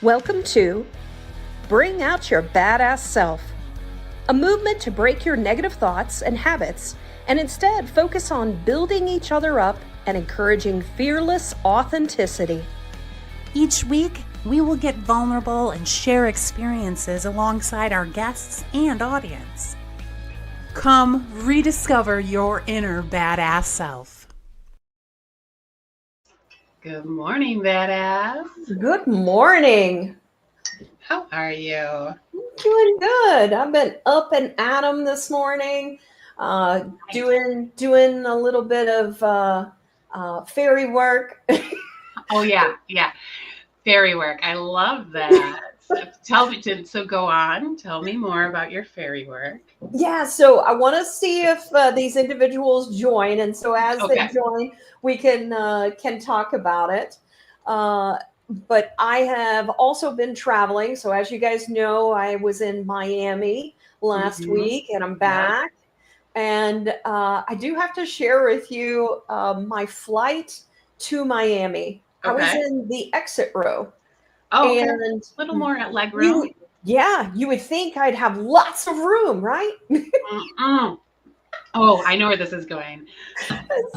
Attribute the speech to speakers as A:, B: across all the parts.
A: Welcome to Bring Out Your Badass Self, a movement to break your negative thoughts and habits and instead focus on building each other up and encouraging fearless authenticity.
B: Each week, we will get vulnerable and share experiences alongside our guests and audience. Come rediscover your inner badass self.
C: Good morning, badass.
A: Good morning.
C: How are you?
A: I'm doing good. I've been up and at 'em this morning, doing a little bit of fairy work.
C: Oh yeah. Fairy work. I love that. So go on. Tell me more about your fairy work.
A: Yeah, so I want to see if these individuals join, and so as they join, we can talk about it. But I have also been traveling. So as you guys know, I was in Miami last week, and I'm back. Yep. And I do have to share with you my flight to Miami. I was in the exit row.
C: Oh, and a little more at leg room.
A: You would think I'd have lots of room, right?
C: Oh, I know where this is going.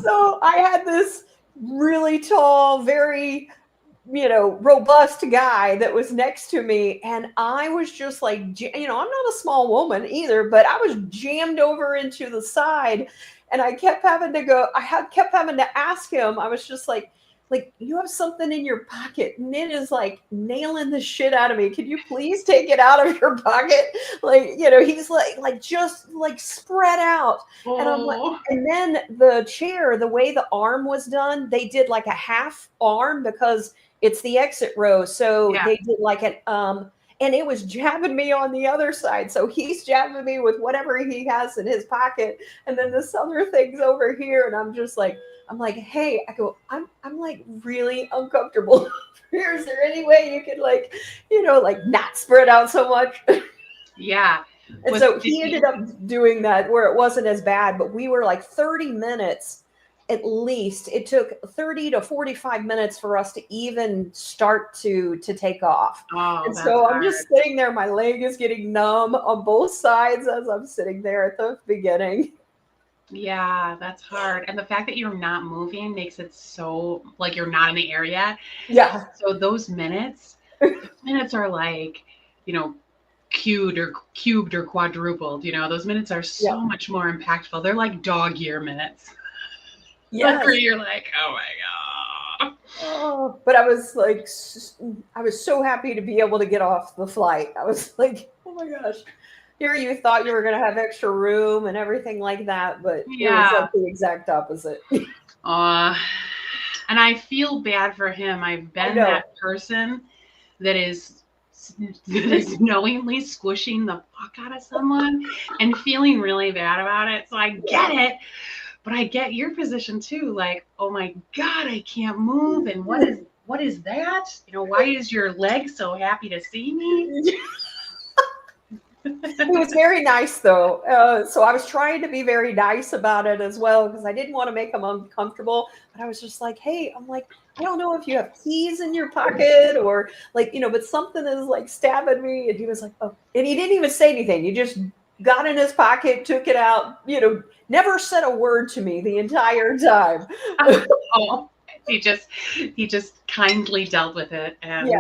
A: So I had this really tall, very, robust guy that was next to me. And I was just like, I'm not a small woman either, but I was jammed over into the side. And I kept having to kept having to ask him. I was just like, you have something in your pocket and it is like nailing the shit out of me. Can you please take it out of your pocket? He's just spread out. Oh. And I'm like, and then the chair, the way the arm was done, they did like a half arm because it's the exit row. So they did like an, and it was jabbing me on the other side. So he's jabbing me with whatever he has in his pocket. And then this other thing's over here. And I'm just like, hey, I go, I'm like really uncomfortable. Is there any way you could not spread out so much?
C: Yeah.
A: And so he ended up doing that where it wasn't as bad, but we were like 30 minutes at least. It took 30 to 45 minutes for us to even start to take off.
C: Oh,
A: and so I'm just sitting there. My leg is getting numb on both sides as I'm sitting there at the beginning.
C: Yeah, that's hard. And the fact that you're not moving makes it so like you're not in the air yet.
A: Yeah.
C: So those minutes are like, cubed or quadrupled. Those minutes are so much more impactful. They're like dog year minutes. Yeah. Where you're like, oh my God.
A: Oh, but I was so happy to be able to get off the flight. I was like, oh my gosh. Here you thought you were going to have extra room and everything like that, but it was like the exact opposite.
C: And I feel bad for him. I've been that person that is knowingly squishing the fuck out of someone and feeling really bad about it. So I get it, but I get your position too. Like, oh my God, I can't move. And what is that? Why is your leg so happy to see me?
A: It was very nice though. So I was trying to be very nice about it as well because I didn't want to make him uncomfortable. But I was just like, hey, I don't know if you have keys in your pocket or but something is stabbing me. And he was like, oh, and he didn't even say anything. He just got in his pocket, took it out, never said a word to me the entire time.
C: Oh, he just kindly dealt with it. And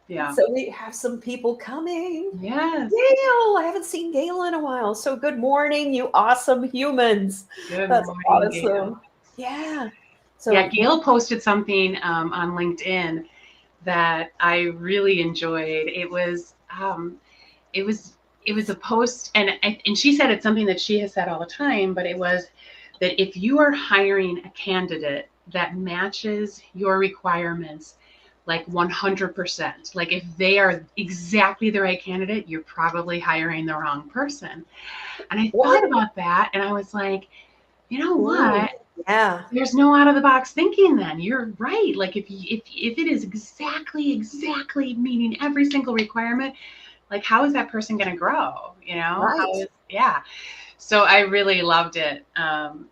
C: yeah.
A: So we have some people coming.
C: Yes.
A: Gail, I haven't seen Gail in a while. So good morning, you awesome humans. That's
C: morning,
A: awesome.
C: Gail.
A: Yeah.
C: So Gail posted something on LinkedIn that I really enjoyed. It was a post, and she said it's something that she has said all the time, but it was that if you are hiring a candidate that matches your requirements, like 100%, like if they are exactly the right candidate, you're probably hiring the wrong person. And I thought about that and I was like, you know what?
A: Yeah.
C: There's no out of the box thinking then. You're right. Like if it is exactly meeting every single requirement, like how is that person going to grow?
A: Right.
C: So I really loved it. And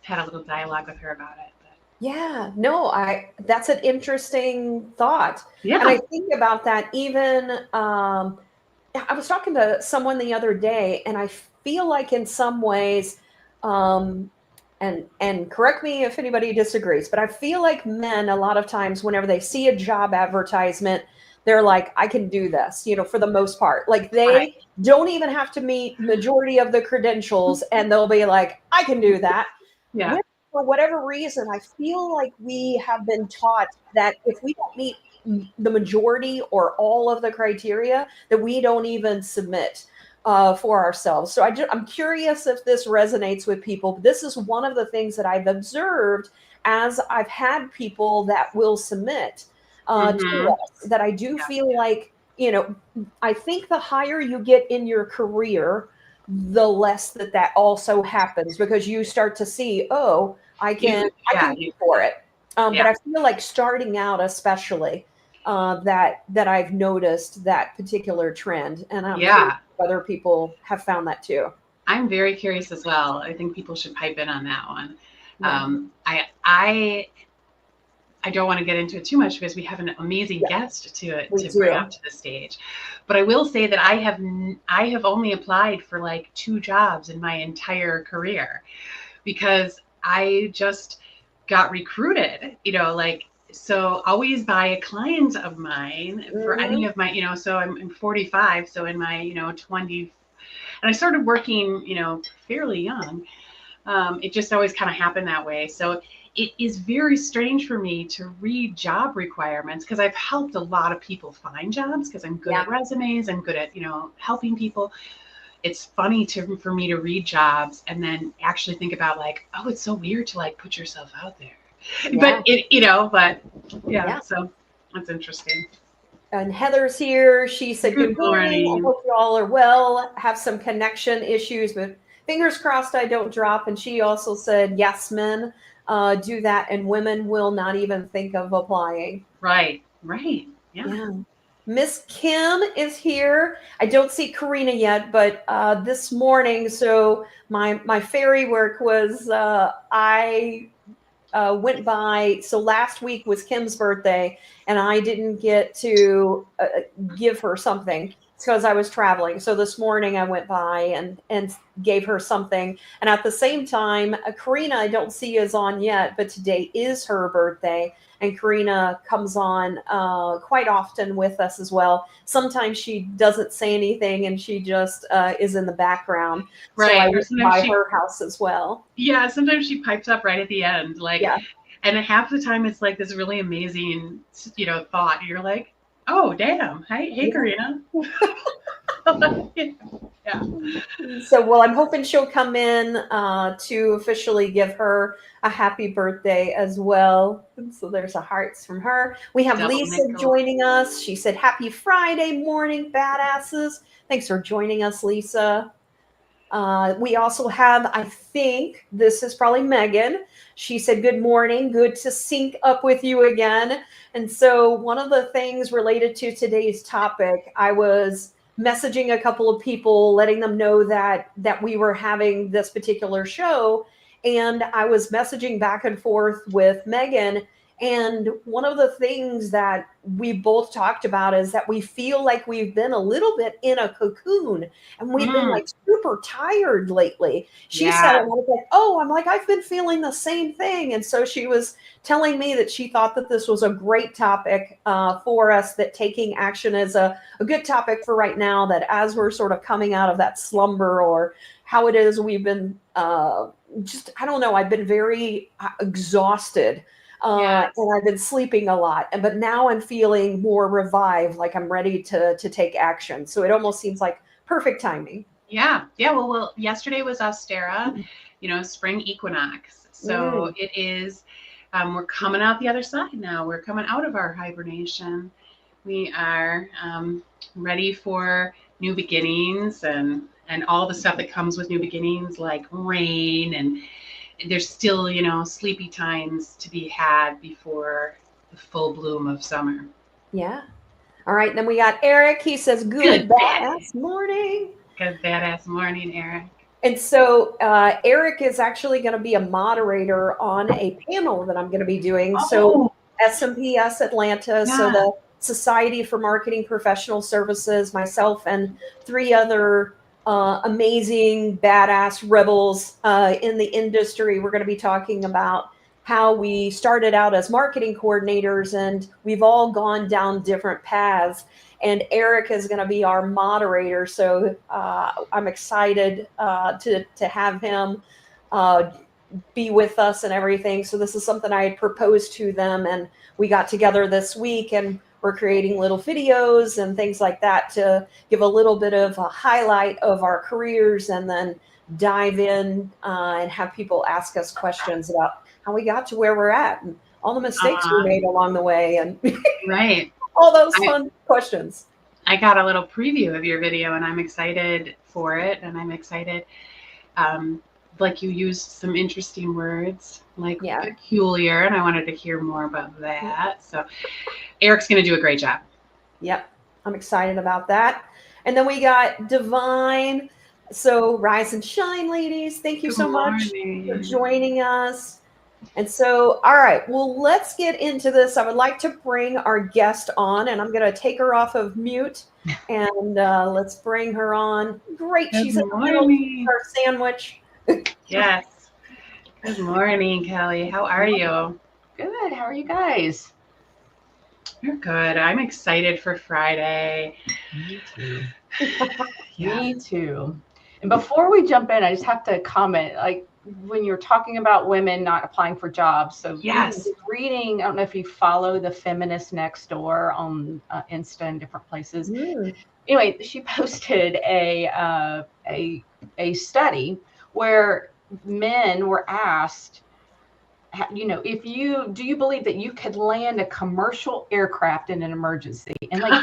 C: had a little dialogue with her about it.
A: Yeah, no, that's an interesting thought. And I
C: Yeah.
A: think about that even I was talking to someone the other day, and I feel like in some ways, um, and correct me if anybody disagrees, but I feel like men a lot of times whenever they see a job advertisement, they're like, I can do this, for the most part. Like
C: Right.
A: they don't even have to meet majority of the credentials, and they'll be like, I can do that.
C: Yeah.
A: For whatever reason, I feel like we have been taught that if we don't meet the majority or all of the criteria, that we don't even submit for ourselves. So I'm curious if this resonates with people. This is one of the things that I've observed as I've had people that will submit to
C: Mm-hmm.
A: us, that I do
C: Yeah.
A: feel like, I think the higher you get in your career, the less that also happens, because you start to see, oh, I can go for it. But
C: Yeah.
A: I feel like starting out, especially, that I've noticed that particular trend, and I'm curious
C: Yeah.
A: if other people have found that too.
C: I'm very curious as well. I think people should pipe in on that one.
A: Yeah,
C: I don't want to get into it too much because we have an amazing
A: yeah,
C: guest
A: we
C: to bring up
A: do.
C: to the stage. But I will say that I have only applied for like 2 jobs in my entire career because I just got recruited, like, so always by a client of mine for any
A: Hmm.
C: of my, so I'm 45. So in my, 20, and I started working, fairly young. It just always kind of happened that way. So it is very strange for me to read job requirements because I've helped a lot of people find jobs because I'm good
A: Yeah,
C: at resumes. I'm good at, helping people. It's funny for me to read jobs and then actually think about like, oh, it's so weird to like put yourself out there.
A: yeah,
C: But but yeah,
A: yeah.
C: so that's interesting.
A: And Heather's here. She said,
C: Good
A: good morning. I
C: morning.
A: hope you all are well. Have some connection issues, but fingers crossed I don't drop. And she also said, yes, men do that, and women will not even think of applying.
C: Right, right. Yeah.
A: Yeah. Miss Kim is here. I don't see Karina yet, but this morning, so my fairy work was I went by. So last week was Kim's birthday, and I didn't get to give her something because I was traveling. So this morning I went by and gave her something. And at the same time, Karina, I don't see is on yet, but today is her birthday. And Karina comes on quite often with us as well. Sometimes she doesn't say anything and she just is in the background. So I
C: Right. Or
A: went
C: sometimes
A: by her house as well.
C: sometimes she pipes up right at the end. Like,
A: Yeah.
C: and half the time it's like this really amazing, thought. You're like, oh, damn. Hey,
A: Yeah.
C: Karina. Yeah.
A: So, well, I'm hoping she'll come in to officially give her a happy birthday as well. And so there's a hearts from her. We have
C: Double
A: Lisa
C: nickel.
A: joining us. She said, happy Friday morning, badasses. Thanks for joining us, Lisa. We also have, I think this is probably Megan. She said, good morning. Good to sync up with you again. And so, one of the things related to today's topic, I was messaging a couple of people, letting them know that we were having this particular show. And I was messaging back and forth with Megan. And one of the things that we both talked about is that we feel like we've been a little bit in a cocoon, and we've been
C: Mm,
A: like super tired lately. She said,
C: yeah.
A: and I was like, oh, I'm like, I've been feeling the same thing. And so she was telling me that she thought that this was a great topic for us, that taking action is a good topic for right now, that as we're sort of coming out of that slumber, or how it is we've been I don't know, I've been very exhausted.
C: Yes.
A: And I've been sleeping a lot, but now I'm feeling more revived, like I'm ready to take action. So it almost seems like perfect timing.
C: Yeah. Yeah. Well, yesterday was Ostera, spring equinox. So
A: Mm,
C: it is, we're coming out the other side now. We're coming out of our hibernation. We are ready for new beginnings and all the stuff that comes with new beginnings, like rain, and there's still, sleepy times to be had before the full bloom of summer.
A: yeah. All right. Then we got Eric. He says,
C: Good
A: good
C: bad.
A: badass morning.
C: Good badass morning, Eric.
A: And so Eric is actually going to be a moderator on a panel that I'm going to be doing. So SMPS Atlanta, so the Society for Marketing Professional Services, myself and 3 other amazing, badass rebels in the industry. We're going to be talking about how we started out as marketing coordinators, and we've all gone down different paths. And Eric is going to be our moderator, so I'm excited to have him be with us and everything. So this is something I had proposed to them, and we got together this week, and we're creating little videos and things like that to give a little bit of a highlight of our careers, and then dive in and have people ask us questions about how we got to where we're at and all the mistakes we made along the way, and
C: right.
A: all those fun questions.
C: I got a little preview of your video, and I'm excited for it. And I'm excited, like you used some interesting words, like peculiar, and I wanted to hear more about that. So Eric's going to do a great job.
A: Yep, I'm excited about that. And then we got Divine. So rise and shine, ladies. Thank you so much for joining us. And so, all right, well, let's get into this. I would like to bring our guest on, and I'm going to take her off of mute, and let's bring her on. Great. She's in the middle of our sandwich.
C: Yes. Good morning, Kelley. How are you?
D: Good. How are you guys?
C: You're good. I'm excited for Friday.
D: Me too. Me too. And before we jump in, I just have to comment, like, when you're talking about women not applying for jobs. So reading, I don't know if you follow the Feminist Next Door on Insta and different places. Anyway, she posted a study where men were asked, you know, do you believe that you could land a commercial aircraft in an emergency? And like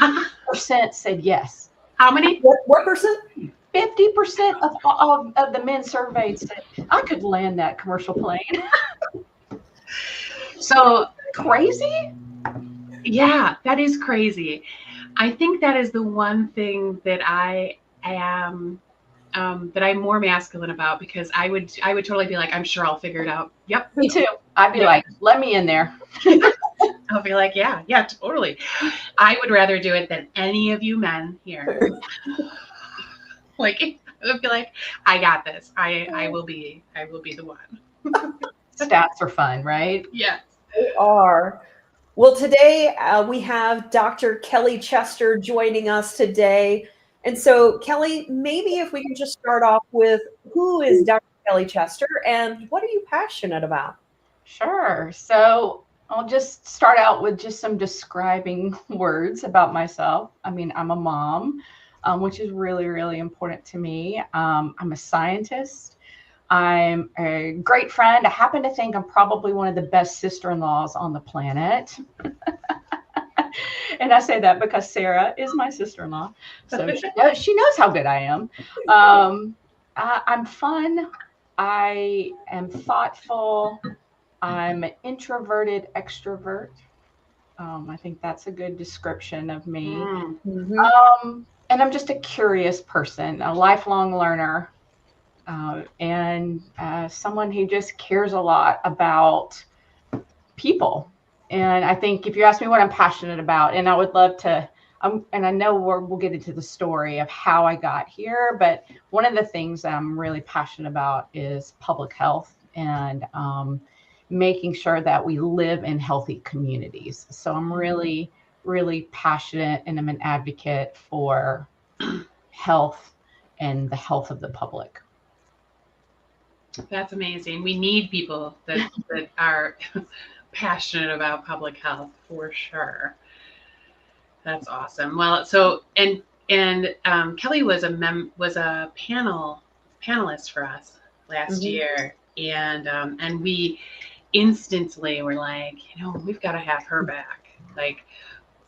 D: 50% said yes.
C: How many?
A: What percent?
D: 50% of the men surveyed said, I could land that commercial plane.
C: So
D: crazy?
C: Yeah, that is crazy. I think that is the one thing that I am, that I'm more masculine about, because I would totally be like, I'm sure I'll figure it out. Yep.
D: Me too. I'd be like, let me in there.
C: I'll be like, yeah, totally. I would rather do it than any of you men here. Like, I would be like, I got this. I will be the one.
D: Stats are fun, right?
C: Yes.
A: They are. Well, today we have Dr. Kelley Chester joining us today. And so, Kelley, maybe if we can just start off with, who is Dr. Kelley Chester and what are you passionate about?
D: Sure. So I'll just start out with just some describing words about myself. I mean, I'm a mom. Which is really, really important to me. I'm a scientist. I'm a great friend. I happen to think I'm probably one of the best sister-in-laws on the planet. And I say that because Sarah is my sister-in-law. So she knows how good I am. I'm fun. I am thoughtful. I'm an introverted extrovert. I think that's a good description of me. Mm-hmm. And I'm just a curious person, a lifelong learner, and someone who just cares a lot about people. And I think if you ask me what I'm passionate about, and I would love to, and I know we'll get into the story of how I got here, but one of the things that I'm really passionate about is public health and making sure that we live in healthy communities. So I'm really passionate, and I'm an advocate for health and the health of the public.
C: That's amazing. We need people that are passionate about public health, for sure. That's awesome. Well, so and Kelley was a panelist for us last year, and we instantly were like, we've got to have her back, like,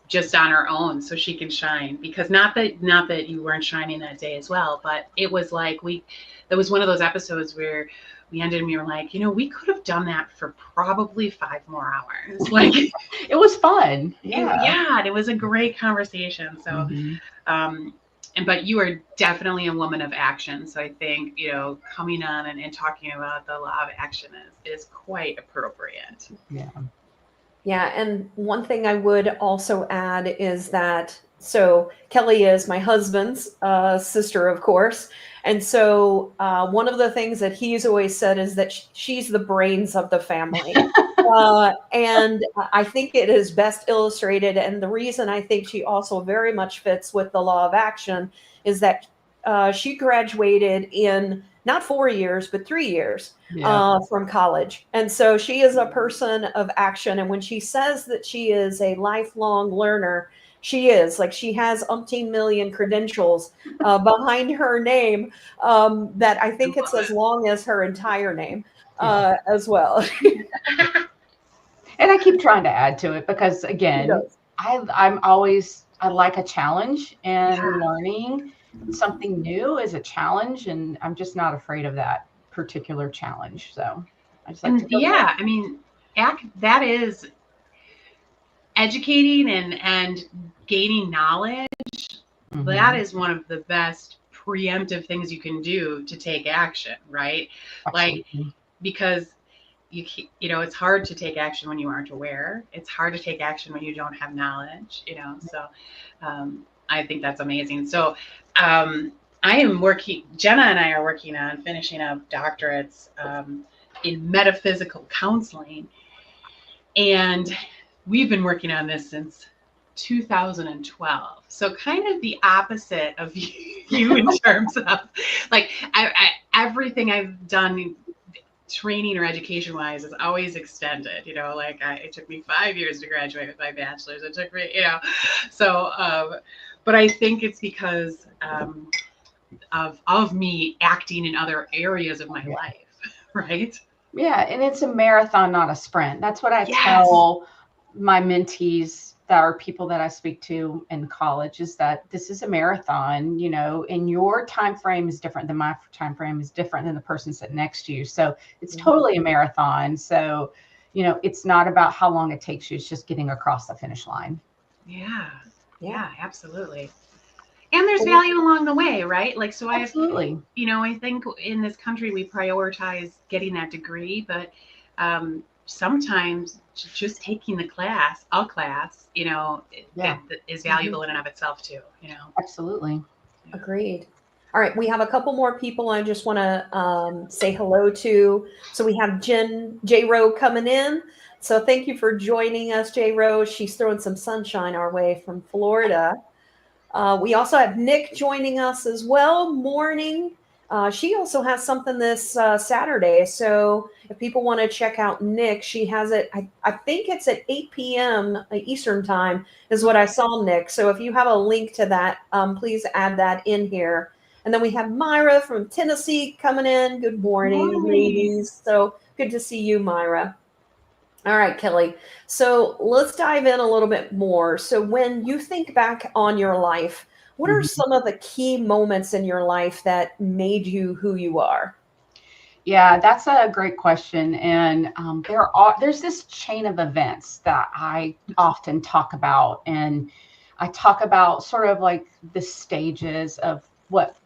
C: just on her own, so she can shine. Because not that you weren't shining that day as well, but it was like that was one of those episodes where we ended and we were like, we could have done that for probably 5 more hours. Like,
D: it was fun.
C: Yeah, it was a great conversation. So but you are definitely a woman of action. So I think, coming on and talking about the law of action is quite appropriate.
D: Yeah.
A: Yeah. And one thing I would also add is that, so Kelley is my husband's sister, of course. And so one of the things that he's always said is that she's the brains of the family. And I think it is best illustrated. And the reason I think she also very much fits with the law of action is that she graduated in not 4 years, but 3 years from college. And so she is a person of action. And when she says that she is a lifelong learner, she is. Like, she has umpteen million credentials behind her name that I think it's as long as her entire name as well.
D: And I keep trying to add to it because, again, I like a challenge, and learning something new is a challenge, and I'm just not afraid of that particular challenge. So I just like to go
C: I mean, that is educating and gaining knowledge. Mm-hmm. That is one of the best preemptive things you can do to take action, right? Absolutely. Like, because it's hard to take action when you aren't aware. It's hard to take action when you don't have knowledge, so I think that's amazing. So Jenna and I are working on finishing up doctorates in metaphysical counseling. And we've been working on this since 2012. So kind of the opposite of you in terms of like everything I've done training or education wise is always extended, it took me 5 years to graduate with my bachelor's. It took me, so, but I think it's because of me acting in other areas of my life, right?
D: Yeah, and it's a marathon, not a sprint. That's what I tell my mentees that are people that I speak to in college, is that this is a marathon, and your time frame is different than my time frame is different than the person sitting next to you. So it's totally a marathon. So, it's not about how long it takes you. It's just getting across the finish line.
C: Yeah, absolutely. And there's value along the way, right? Like, so absolutely. I think in this country, we prioritize getting that degree, but sometimes just taking a class, is valuable in and of itself too,
D: Absolutely.
A: Agreed. All right. We have a couple more people I just want to say hello to. So we have J. Rowe coming in. So thank you for joining us, J. Rowe. She's throwing some sunshine our way from Florida. We also have Nick joining us as well. Morning. She also has something this Saturday. So if people want to check out Nick, she has it. I think it's at 8 p.m. Eastern time is what I saw, Nick. So if you have a link to that, please add that in here. And then we have Myra from Tennessee coming in. Good morning, ladies. So good to see you, Myra. All right, Kelley. So let's dive in a little bit more. So when you think back on your life, what are some of the key moments in your life that made you who you are?
D: Yeah, that's a great question. And there's this chain of events that I often talk about. And I talk about sort of like the stages of what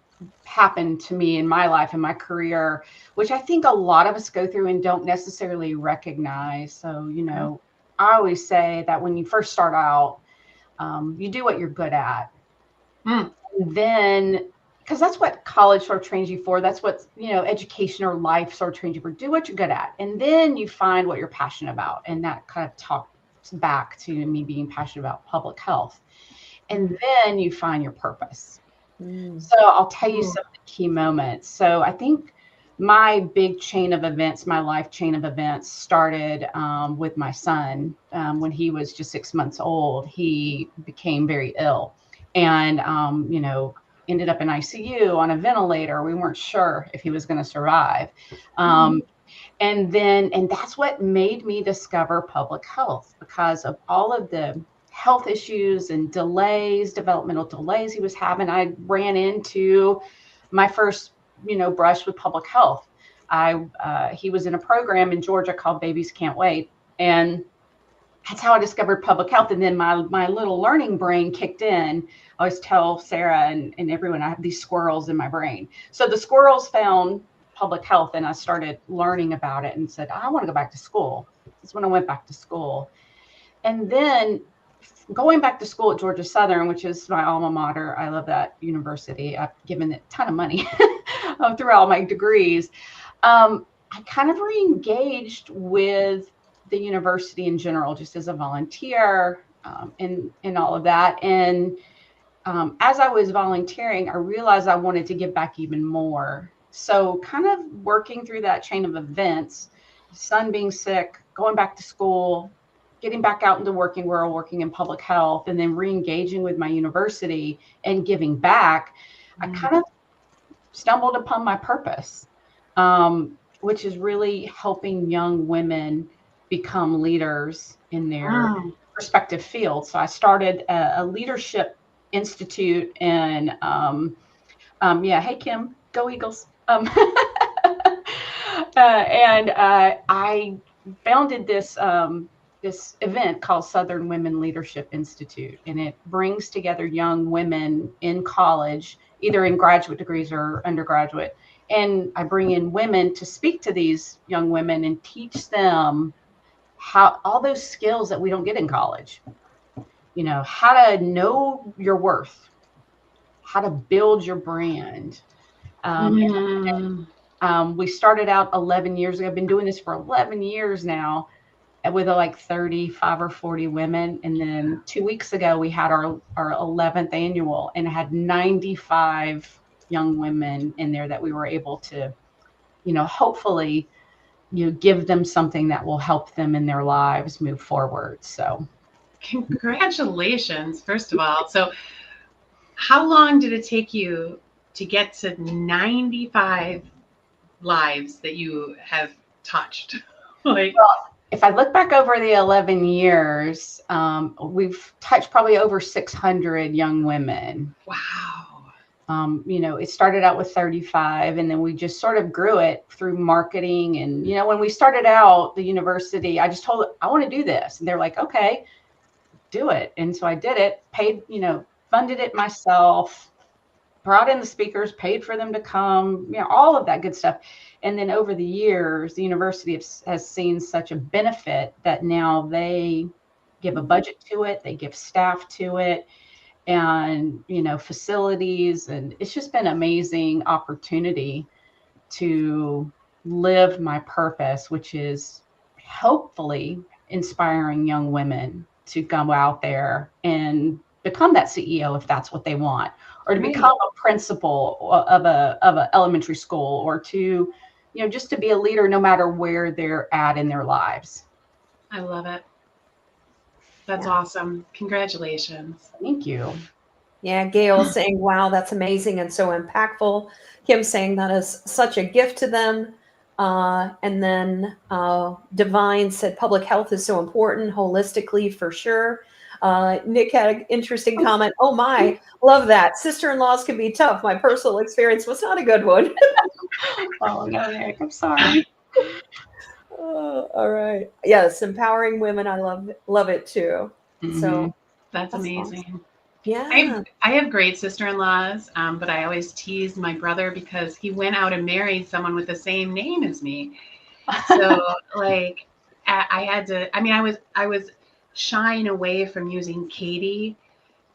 D: happened to me in my life and my career, which I think a lot of us go through and don't necessarily recognize. So, I always say that when you first start out, you do what you're good at. And then, because that's what college sort of trains you for. That's what, education or life sort of trains you for. Do what you're good at. And then you find what you're passionate about. And that kind of talks back to me being passionate about public health. And then you find your purpose. So I'll tell you some of the key moments. So I think my big chain of events, my life chain of events started with my son. When he was just 6 months old, he became very ill and, ended up in ICU on a ventilator. We weren't sure if he was going to survive. And that's what made me discover public health, because of all of the health issues and developmental delays he was having. I ran into my first, brush with public health. He was in a program in Georgia called Babies Can't Wait. And that's how I discovered public health. And then my little learning brain kicked in. I always tell Sarah and everyone, I have these squirrels in my brain. So the squirrels found public health, and I started learning about it and said, I want to go back to school. That's when I went back to school. And then going back to school at Georgia Southern, which is my alma mater, I love that university. I've given it a ton of money through all my degrees. I kind of re-engaged with the university in general, just as a volunteer, and all of that. And as I was volunteering, I realized I wanted to give back even more. So kind of working through that chain of events, son being sick, going back to school, getting back out in the working world, working in public health, and then re-engaging with my university and giving back, I kind of stumbled upon my purpose, which is really helping young women become leaders in their respective fields. So I started a leadership institute, and hey Kim, go Eagles. I founded this this event called Southern Women Leadership Institute, and it brings together young women in college, either in graduate degrees or undergraduate. And I bring in women to speak to these young women and teach them how all those skills that we don't get in college. You know, how to know your worth, how to build your brand. We started out 11 years ago. I've been doing this for 11 years now with like 35 or 40 women. And then 2 weeks ago, we had our 11th annual, and it had 95 young women in there that we were able to, hopefully, give them something that will help them in their lives move forward. So
C: congratulations, first of all. So how long did it take you to get to 95 lives that you have touched? Well,
D: if I look back over the 11 years, we've touched probably over 600 young women.
C: Wow.
D: It started out with 35, and then we just sort of grew it through marketing. And, when we started out the university, I just told them, I want to do this. And they're like, okay, do it. And so I did it, paid, funded it myself, brought in the speakers, paid for them to come, all of that good stuff. And then over the years, the university has seen such a benefit that now they give a budget to it, they give staff to it, and, facilities. And it's just been an amazing opportunity to live my purpose, which is hopefully inspiring young women to go out there and become that CEO if that's what they want, or to become a principal of a elementary school, or to, just to be a leader no matter where they're at in their lives.
C: I love it. That's awesome. Congratulations.
D: Thank you.
A: Yeah, Gail saying, wow, that's amazing and so impactful. Kim saying that is such a gift to them. And then Divine said public health is so important holistically for sure. Nick had an interesting comment. Oh my, love that. Sister-in-laws can be tough. My personal experience was not a good one.
D: Oh no, Nick, I'm sorry.
A: All right. Yes, empowering women. I love it too.
D: Mm-hmm.
A: So
C: that's amazing.
A: Awesome. Yeah.
C: I have great sister-in-laws, but I always tease my brother because he went out and married someone with the same name as me. So like I had to, I was shying away from using Katie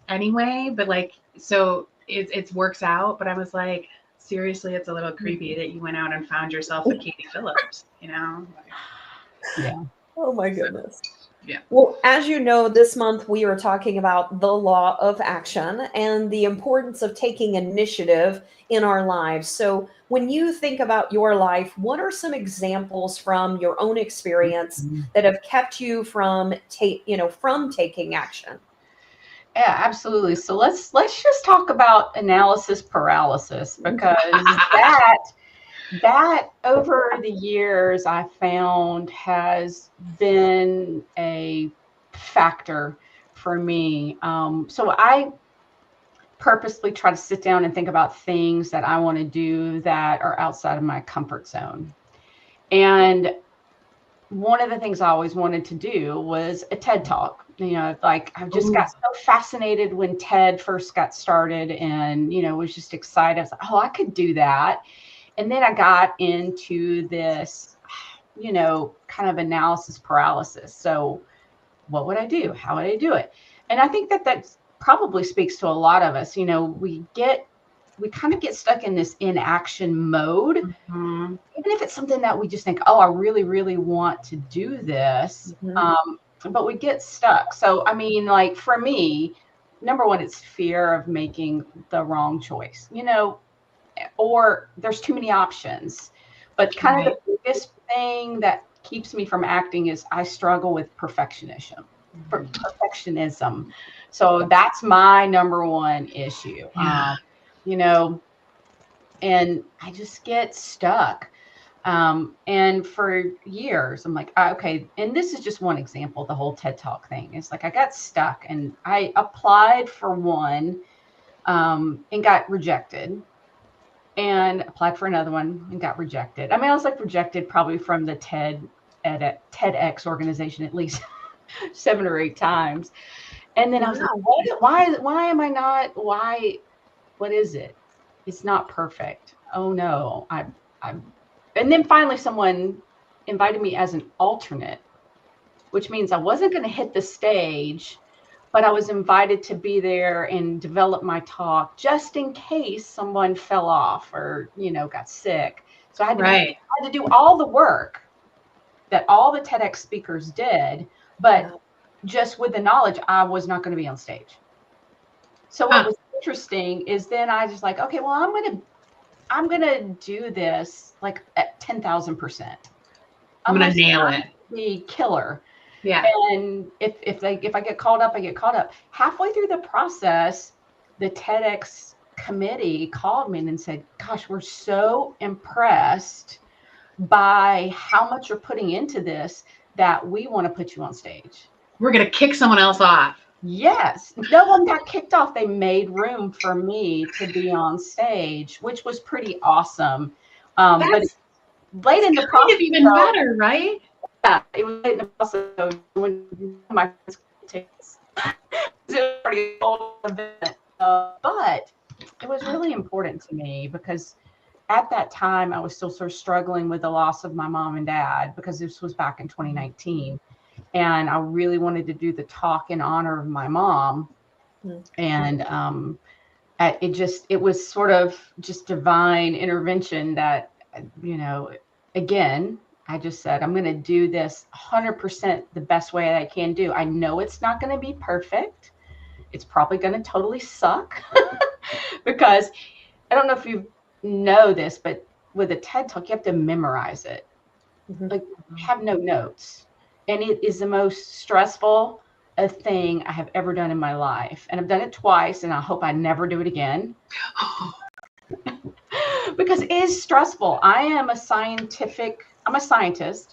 C: anyway, but like, so it works out, but I was like, seriously, it's a little creepy that you went out and found yourself a Katie Phillips,
D: Yeah.
A: Oh my goodness.
C: Yeah.
A: Well, as you know, this month we are talking about the law of action and the importance of taking initiative in our lives. So when you think about your life, what are some examples from your own experience that have kept you from taking action?
D: Yeah, absolutely. So let's just talk about analysis paralysis, because that over the years I found has been a factor for me. So I purposely try to sit down and think about things that I want to do that are outside of my comfort zone. And one of the things I always wanted to do was a TED Talk. Like I've just got so fascinated when TED first got started and, was just excited. I was like, oh, I could do that. And then I got into this, kind of analysis paralysis. So what would I do? How would I do it? And I think that probably speaks to a lot of us. We kind of get stuck in this inaction mode, even if it's something that we just think, oh, I really, really want to do this. But we get stuck. So, I mean, like for me, number one, it's fear of making the wrong choice, or there's too many options. But kind of the biggest thing that keeps me from acting is I struggle with perfectionism. So that's my number one issue. And I just get stuck. And for years, I'm like, okay. And this is just one example, the whole TED Talk thing. It's like, I got stuck and I applied for one, and got rejected, and applied for another one and got rejected. I mean, I was like rejected probably from the TEDx organization at least 7 or 8 times. And then I was like, why am I not, what is it? It's not perfect. Oh no. And then finally someone invited me as an alternate, which means I wasn't going to hit the stage, but I was invited to be there and develop my talk just in case someone fell off or, got sick. So I had to do all the work that all the TEDx speakers did, but just with the knowledge I was not going to be on stage. So what was interesting is then I just like, okay, well, I'm going to do this like at 10,000%.
C: I'm going to nail it.
D: The killer.
C: Yeah.
D: And if I get called up, I get called up. Halfway through the process, the TEDx committee called me and said, gosh, we're so impressed by how much you're putting into this that we want to put you on stage.
C: We're going to kick someone else off.
D: Yes. No one got kicked off. They made room for me to be on stage, which was pretty awesome. But late in the process,
C: kind of even better, right?
D: Yeah, it was late in the process when my friends tickets. It was a pretty old event, but it was really important to me because at that time I was still sort of struggling with the loss of my mom and dad because this was back in 2019. And I really wanted to do the talk in honor of my mom. And it was sort of just divine intervention that, again, I just said, I'm going to do this 100% the best way I can do. I know it's not going to be perfect. It's probably going to totally suck because I don't know if you know this, but with a TED Talk, you have to memorize it. Like, have no notes. And it is the most stressful thing I have ever done in my life. And I've done it twice, and I hope I never do it again. Because it is stressful. I'm a scientist.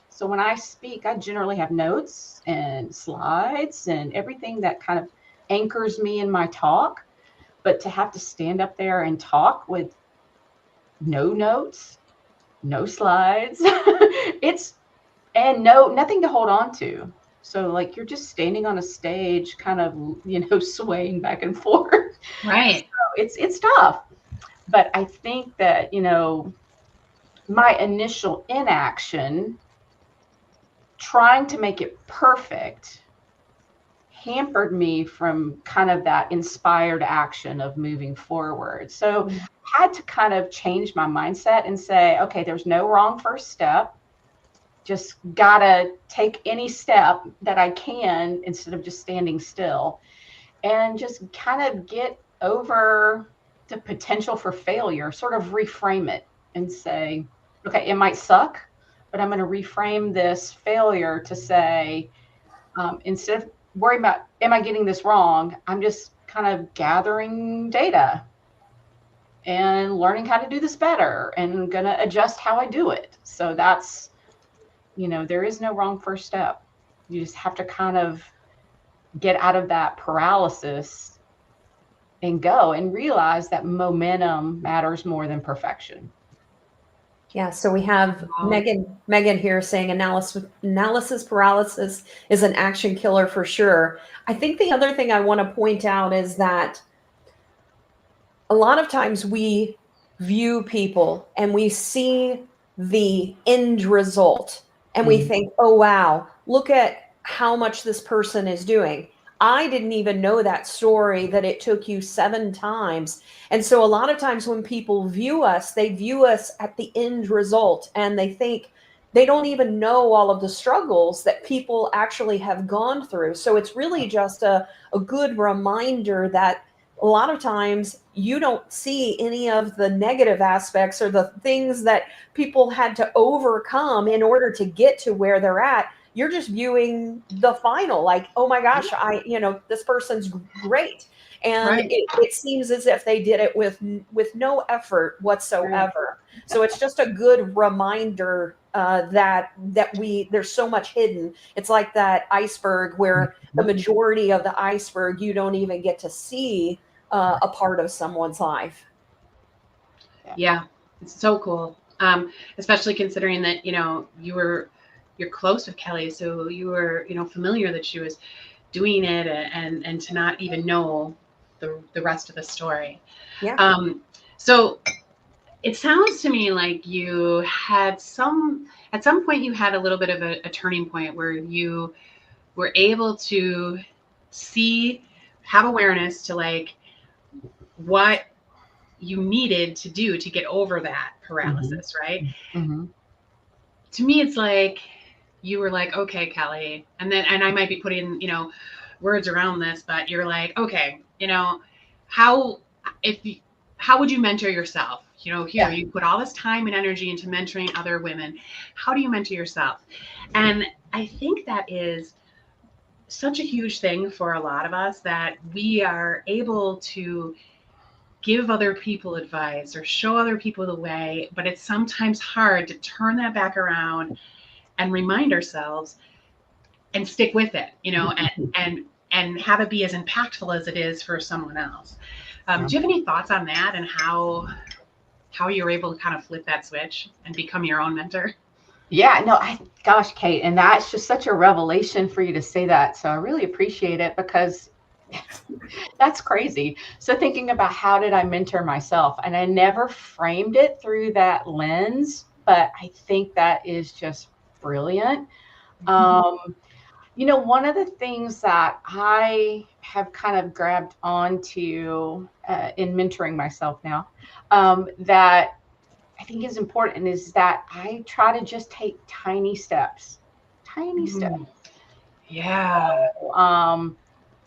D: So when I speak, I generally have notes and slides and everything that kind of anchors me in my talk. But to have to stand up there and talk with no notes, no slides, nothing to hold on to. So like you're just standing on a stage, kind of, swaying back and forth.
C: Right.
D: So it's tough. But I think that, my initial inaction, trying to make it perfect, hampered me from kind of that inspired action of moving forward. So I had to kind of change my mindset and say, okay, there's no wrong first step. Just gotta take any step that I can instead of just standing still, and just kind of get over the potential for failure, sort of reframe it and say, okay, it might suck, but I'm going to reframe this failure to say, instead of worrying about, am I getting this wrong? I'm just kind of gathering data and learning how to do this better and going to adjust how I do it. So that's, there is no wrong first step. You just have to kind of get out of that paralysis and go and realize that momentum matters more than perfection.
A: Yeah, so we have
C: Wow.
A: Megan here saying analysis paralysis is an action killer for sure. I think the other thing I want to point out is that a lot of times we view people and we see the end result and we think, oh, wow, look at how much this person is doing. I didn't even know that story that it took you 7 times. And so a lot of times when people view us, they view us at the end result and they think they don't even know all of the struggles that people actually have gone through. So it's really just a good reminder that a lot of times you don't see any of the negative aspects or the things that people had to overcome in order to get to where they're at. You're just viewing the final, like, oh my gosh, this person's great. And
C: Right.
A: it seems as if they did it with no effort whatsoever. So it's just a good reminder that there's so much hidden. It's like that iceberg where the majority of the iceberg you don't even get to see a part of someone's life.
C: Yeah, it's so cool. Especially considering that, you're close with Kelley, so you were, familiar that she was doing it, and to not even know the rest of the story.
A: Yeah.
C: So it sounds to me like you had at some point you had a little bit of a turning point where you were able to have awareness to like what you needed to do to get over that paralysis, right?
D: Mm-hmm.
C: To me, it's like you were like, okay, Kelley, and I might be putting, words around this, but you're like, okay, how would you mentor yourself? Here you put all this time and energy into mentoring other women. How do you mentor yourself? And I think that is such a huge thing for a lot of us, that we are able to give other people advice or show other people the way, but it's sometimes hard to turn that back around and remind ourselves and stick with it, and have it be as impactful as it is for someone else. Do you have any thoughts on that and how you're able to kind of flip that switch and become your own mentor?
D: Yeah, no, gosh, Kate, and that's just such a revelation for you to say that. So I really appreciate it, because that's crazy. So thinking about how did I mentor myself, and I never framed it through that lens, but I think that is just brilliant. One of the things that I have kind of grabbed onto in mentoring myself now, that I think is important, is that I try to just take tiny steps.
C: Yeah.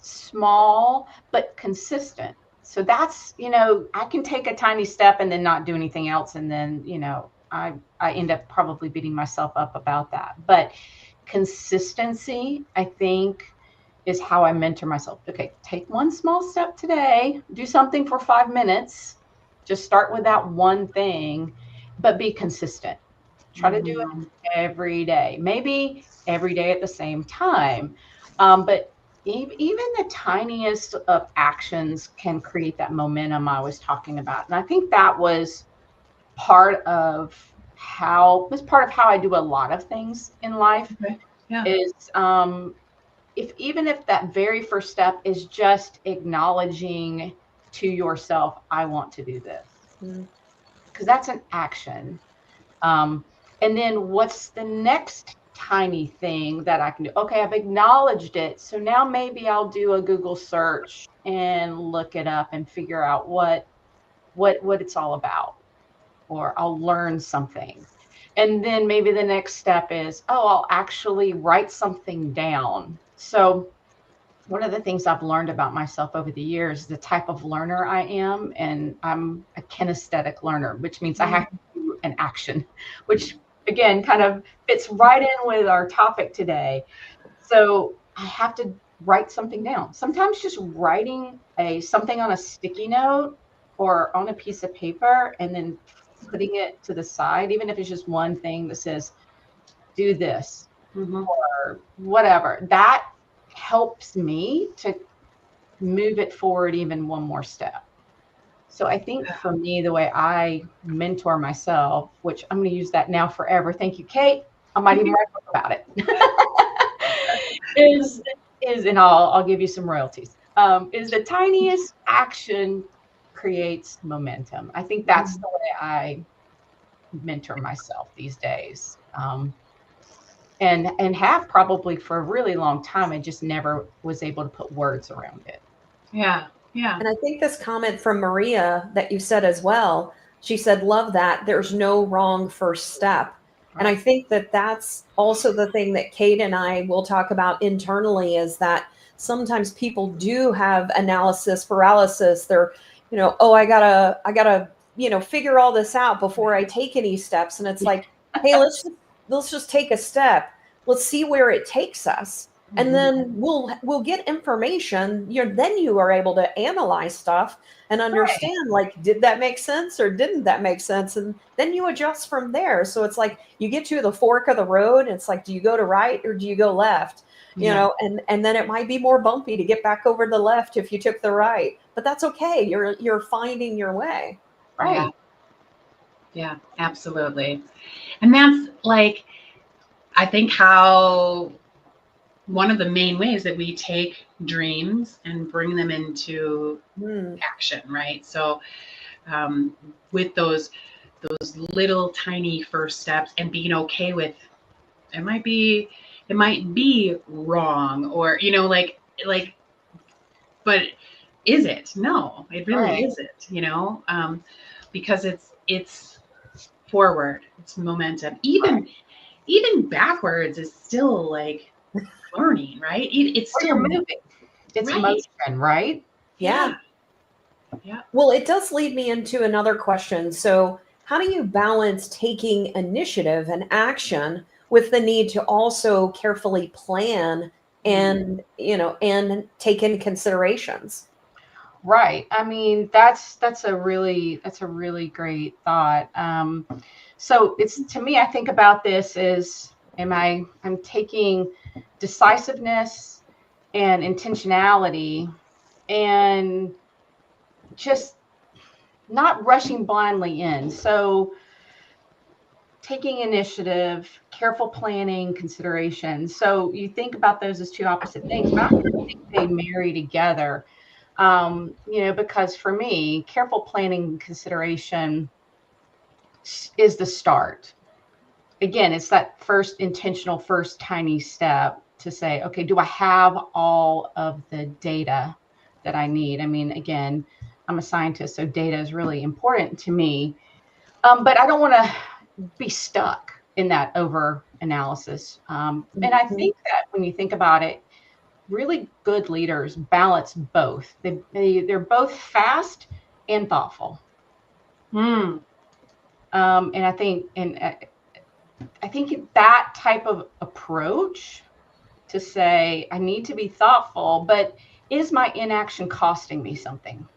D: Small but consistent. So that's, I can take a tiny step and then not do anything else, and then I end up probably beating myself up about that. But consistency, I think, is how I mentor myself. Okay, take one small step today, do something for 5 minutes, just start with that one thing, but be consistent. Try to do it every day, maybe every day at the same time. But even the tiniest of actions can create that momentum I was talking about. And I think that was part of how I do a lot of things in life.
C: Okay. Yeah.
D: Is even if that very first step is just acknowledging to yourself, I want to do this, because that's an action. And then what's the next tiny thing that I can do? Okay, I've acknowledged it. So now maybe I'll do a Google search and look it up and figure out what it's all about, or I'll learn something. And then maybe the next step is, I'll actually write something down. So one of the things I've learned about myself over the years, the type of learner I am, and I'm a kinesthetic learner, which means I have to do an action, which again kind of fits right in with our topic today. So I have to write something down. Sometimes just writing something on a sticky note or on a piece of paper and then putting it to the side, even if it's just one thing that says, do this, or whatever, that helps me to move it forward even one more step. So I think for me, the way I mentor myself, which I'm going to use that now forever. Thank you, Kate. I might even write a book about it. And I'll give you some royalties. Is the tiniest action creates momentum. I think that's the way I mentor myself these days. And have probably for a really long time. I just never was able to put words around it.
C: Yeah. Yeah.
A: And I think this comment from Maria that you said as well, she said, love that. There's no wrong first step. Right. And I think that that's also the thing that Kate and I will talk about internally, is that sometimes people do have analysis paralysis. They're, oh, I gotta, figure all this out before I take any steps. And it's like, hey, let's just take a step. Let's see where it takes us. And then we'll get information. Then you are able to analyze stuff and understand, like, did that make sense or didn't that make sense? And then you adjust from there. So it's like you get to the fork of the road. And it's like, do you go to right or do you go left? And then it might be more bumpy to get back over to the left if you took the right. But that's okay. You're finding your way.
D: Right.
C: Yeah, absolutely. And that's like, I think how one of the main ways that we take dreams and bring them into action, right? So with those little tiny first steps, and being okay with it might be wrong, or but is it? No, it really isn't, because it's forward, it's momentum. Even backwards is still like learning, right? It's still
D: moving. It's motion, right?
A: Yeah. Well, it does lead me into another question. So how do you balance taking initiative and action with the need to also carefully plan and take in considerations?
D: Right. I mean, that's a really great thought. So it's, to me, I think about this as, I'm taking decisiveness and intentionality and just not rushing blindly in. So taking initiative, careful planning, consideration. So you think about those as two opposite things, but I think they marry together. Because for me, careful planning and consideration is the start. Again, it's that first intentional, first tiny step to say, okay, do I have all of the data that I need? I mean, again, I'm a scientist, so data is really important to me. But I don't want to be stuck in that over analysis. And I think that when you think about it, really good leaders balance both. They're both fast and thoughtful. And I think that type of approach to say, I need to be thoughtful, but is my inaction costing me something?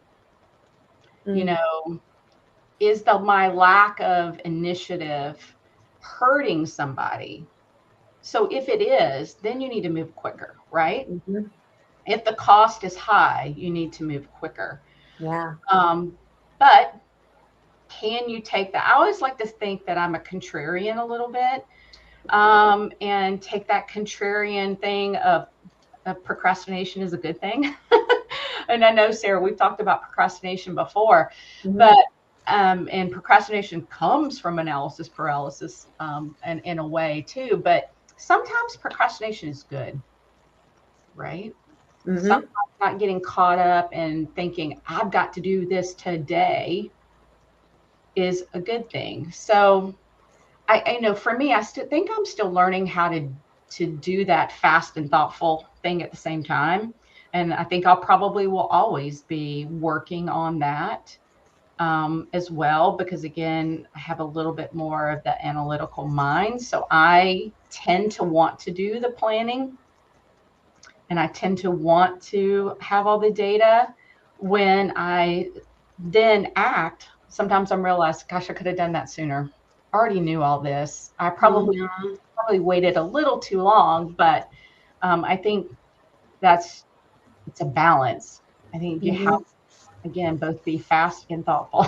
D: Is my lack of initiative hurting somebody? So if it is, then you need to move quicker, right? If the cost is high, you need to move quicker.
A: Yeah.
D: But can you take that? I always like to think that I'm a contrarian a little bit, and take that contrarian thing of procrastination is a good thing. And I know, Sarah, we've talked about procrastination before, but and procrastination comes from analysis paralysis, and in a way too. But sometimes procrastination is good, right? Sometimes not getting caught up and thinking I've got to do this today is a good thing. So I know for me, I still think I'm still learning how to do that fast and thoughtful thing at the same time. And I think I'll probably will always be working on that as well, because again, I have a little bit more of the analytical mind. So I tend to want to do the planning, and I tend to want to have all the data. When I then act, sometimes I'm realized, gosh, I could have done that sooner. I already knew all this. I probably waited a little too long, but I think it's a balance. I think you have again, both be fast and thoughtful,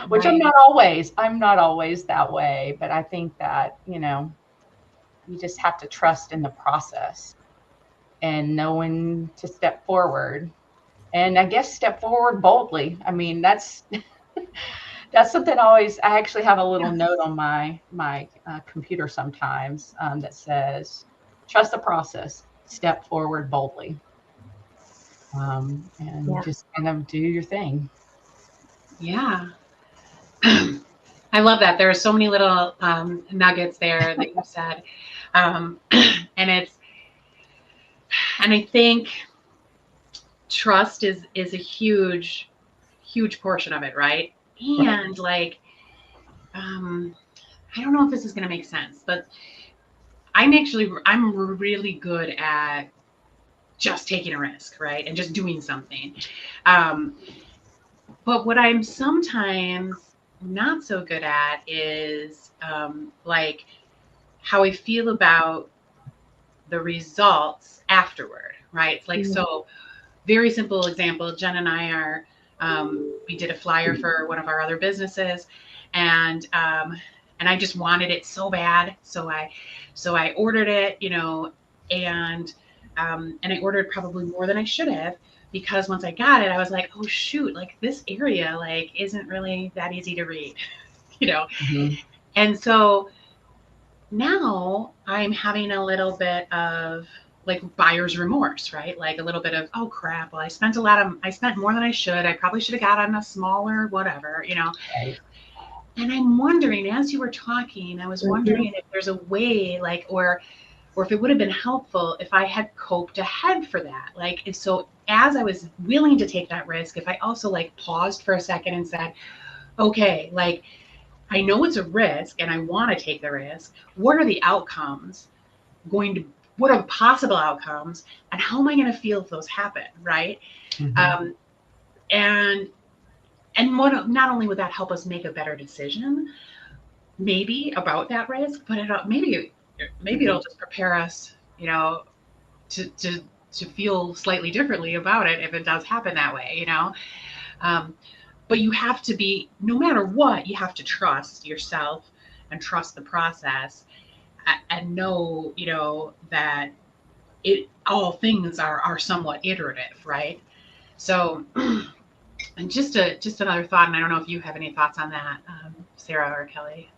D: which
C: Right.
D: I'm not always that way, but I think that, you know, you just have to trust in the process and know when to step forward. And I guess step forward boldly. I mean, that's something I actually have a little note on my computer sometimes that says, trust the process, step forward boldly, and just kind of do your thing.
C: Yeah. I love that. There are so many little nuggets there that you said. And I think trust is a huge portion of it, right? And like, I don't know if this is going to make sense, but I'm really good at just taking a risk, right? And just doing something. But what I'm sometimes not so good at is like how I feel about the results afterward, right? Like, so very simple example, Jen and I are, we did a flyer for one of our other businesses, and I just wanted it so bad. So I ordered it, you know, and I ordered probably more than I should have, because once I got it, I was like, oh shoot, like this area like isn't really that easy to read, you know?
D: Mm-hmm.
C: And so now I'm having a little bit of like buyer's remorse, right? Like a little bit of, oh crap, well, I spent more than I should. I probably should have gotten a smaller, whatever, you know?
D: Right.
C: And I'm wondering, as you were talking, I was wondering if there's a way, like, or if it would have been helpful if I had coped ahead for that. Like, if so, as I was willing to take that risk, if I also like paused for a second and said, okay, like, I know it's a risk and I want to take the risk. What are the outcomes what are possible outcomes, and how am I going to feel if those happen? Right.
D: Mm-hmm.
C: And what, not only would that help us make a better decision, maybe about that risk, but maybe it'll just prepare us, you know, to feel slightly differently about it if it does happen that way, you know. But you have to be, no matter what, you have to trust yourself and trust the process, and know, you know, that all things are somewhat iterative, right? So, and just another thought, and I don't know if you have any thoughts on that, Sarah or Kelley.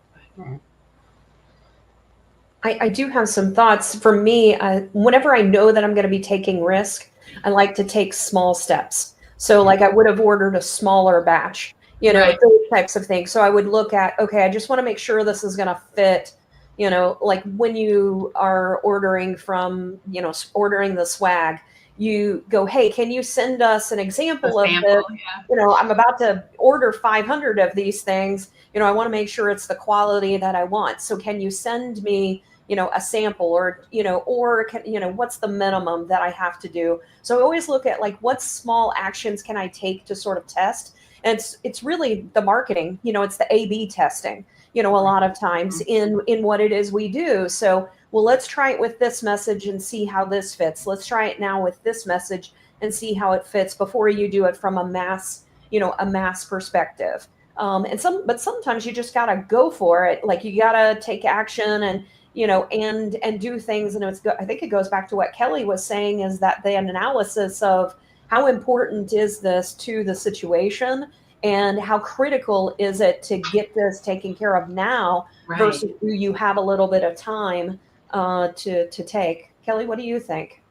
A: I do have some thoughts. For me, whenever I know that I'm going to be taking risk, I like to take small steps. So like I would have ordered a smaller batch, you know,
C: Right.
A: those types of things. So I would look at, okay, I just want to make sure this is going to fit, you know, like when you are ordering from, you know, ordering the swag, you go, hey, can you send us an example of this?
C: Yeah.
A: You know, I'm about to order 500 of these things. You know, I want to make sure it's the quality that I want. So can you send me, you know, a sample, or, you know, or can, you know, what's the minimum that I have to do? So I always look at like, what small actions can I take to sort of test? And it's really the marketing, you know, it's the A/B testing, you know, a lot of times in what it is we do. So, well, let's try it with this message and see how this fits. Let's try it now with this message and see how it fits before you do it from a mass, you know, a mass perspective. But sometimes you just gotta go for it. Like you gotta take action and, you know, and do things. And I think it goes back to what Kelley was saying, is that the analysis of how important is this to the situation, and how critical is it to get this taken care of now,
C: Right.
A: versus do you have a little bit of time to take? Kelley, what do you think?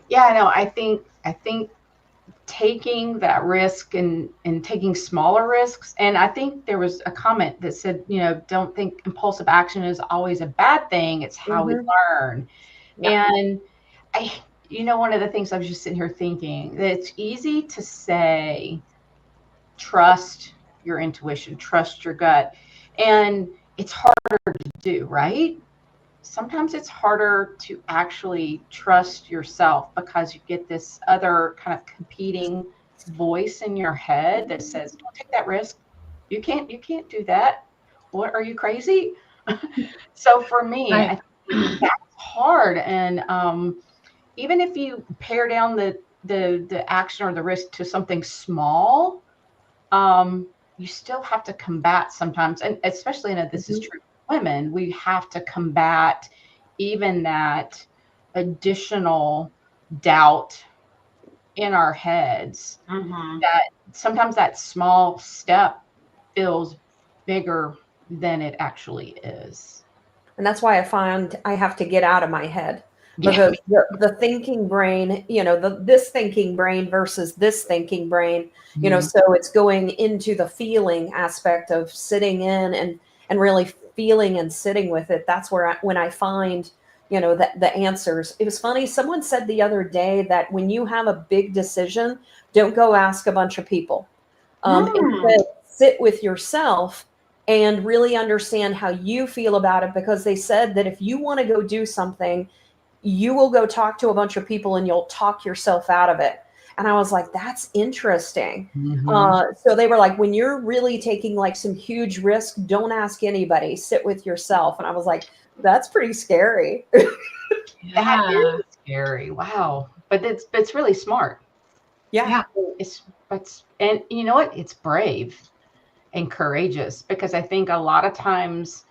D: Yeah, no, I think taking that risk and taking smaller risks. And I think there was a comment that said, you know, don't think impulsive action is always a bad thing. It's how we learn.
A: Yeah.
D: And you know, one of the things I was just sitting here thinking, that it's easy to say, trust your intuition, trust your gut. And it's harder to do, right? Sometimes it's harder to actually trust yourself, because you get this other kind of competing voice in your head that says, don't take that risk. You can't do that. What, are you crazy? So for me,
C: Right.
D: I think that's hard. And even if you pare down the the action or the risk to something small, you still have to combat sometimes, and especially this is true for women, we have to combat even that additional doubt in our heads, that sometimes that small step feels bigger than it actually is.
A: And that's why I find I have to get out of my head, because the thinking brain, this thinking brain versus this thinking brain, so it's going into the feeling aspect of sitting in and really feeling and sitting with it. That's where when I find, that the answers. It was funny. Someone said the other day that when you have a big decision, don't go ask a bunch of people. Instead, sit with yourself and really understand how you feel about it, because they said that if you want to go do something, you will go talk to a bunch of people and you'll talk yourself out of it. And I was like, that's interesting. So they were like, when you're really taking like some huge risk, don't ask anybody, sit with yourself. And I was like, that's pretty scary.
D: That is scary. Wow. But it's really smart.
A: Yeah.
D: And you know what? It's brave and courageous, because I think a lot of times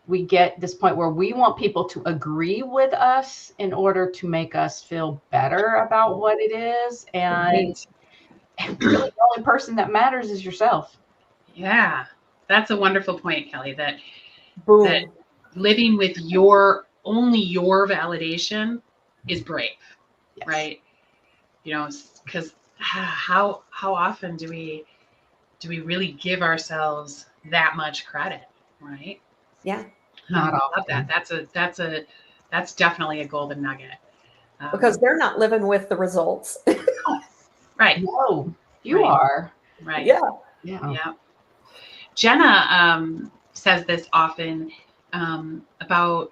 D: we get this point where we want people to agree with us in order to make us feel better about what it is. And really the only person that matters is yourself.
C: Yeah. That's a wonderful point, Kelley, that living with only your validation is brave, right? Because how often do we really give ourselves that much credit, right?
A: Yeah.
D: Not
C: I love that. That's definitely a golden nugget.
A: Because they're not living with the results.
C: Right.
D: No, you are.
C: Right.
A: Yeah.
C: Jenna says this often about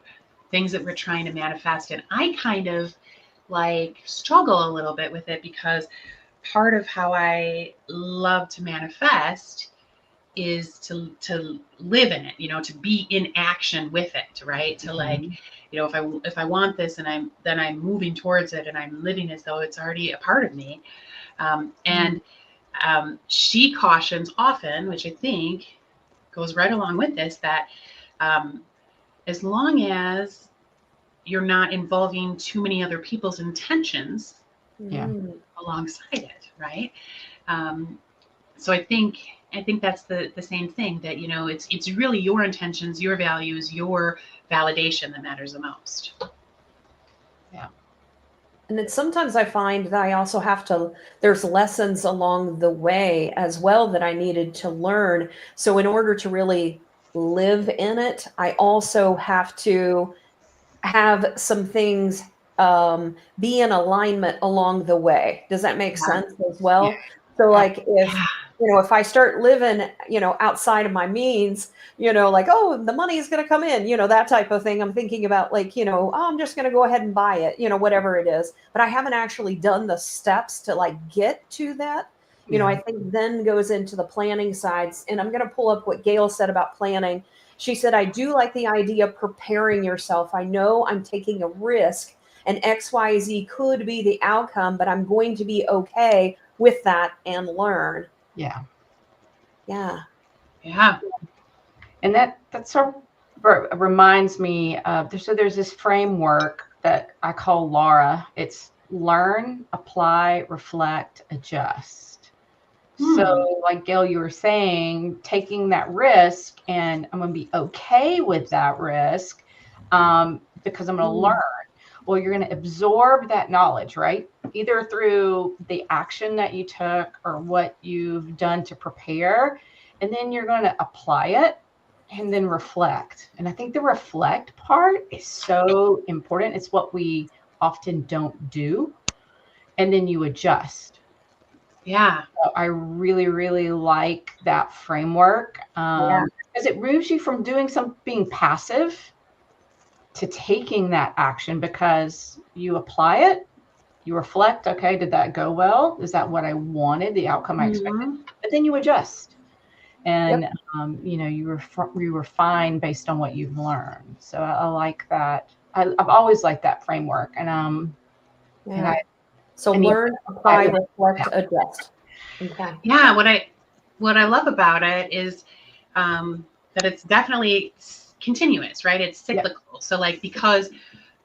C: things that we're trying to manifest. And I kind of struggle a little bit with it, because part of how I love to manifest is to live in it, to be in action with it, right? To if I want this and I'm moving towards it and I'm living as though it's already a part of me. And she cautions often, which I think goes right along with this, that as long as you're not involving too many other people's intentions alongside it, right? So I think that's the same thing, that it's really your intentions, your values, your validation that matters the most.
A: Yeah. And then sometimes I find that I also there's lessons along the way as well that I needed to learn. So in order to really live in it, I also have to have some things be in alignment along the way. Does that make sense as well? Yeah. So if I start living, outside of my means, the money is going to come in, that type of thing. I'm thinking about I'm just going to go ahead and buy it, whatever it is. But I haven't actually done the steps to get to that. I think then goes into the planning sides. And I'm going to pull up what Gail said about planning. She said, I do like the idea of preparing yourself. I know I'm taking a risk and XYZ could be the outcome, but I'm going to be okay with that and learn.
D: Yeah. And that sort of reminds me of, there's this framework that I call Laura. It's learn, apply, reflect, adjust. So like Gail, you were saying, taking that risk, and I'm going to be okay with that risk because I'm going to learn. Well, you're going to absorb that knowledge, right? Either through the action that you took or what you've done to prepare. And then you're going to apply it and then reflect. And I think the reflect part is so important. It's what we often don't do. And then you adjust.
C: Yeah.
D: So I really, really like that framework because it moves you from being passive to taking that action, because you apply it, you reflect, okay, did that go well? Is that what I wanted, the outcome I expected? But then you adjust and, you refine based on what you've learned. So I like that. I've always liked that framework. And I
A: So
D: And
A: learn, apply, reflect, adjust. Okay.
C: Yeah, what I love about it is that it's definitely continuous, right? It's cyclical. So like, because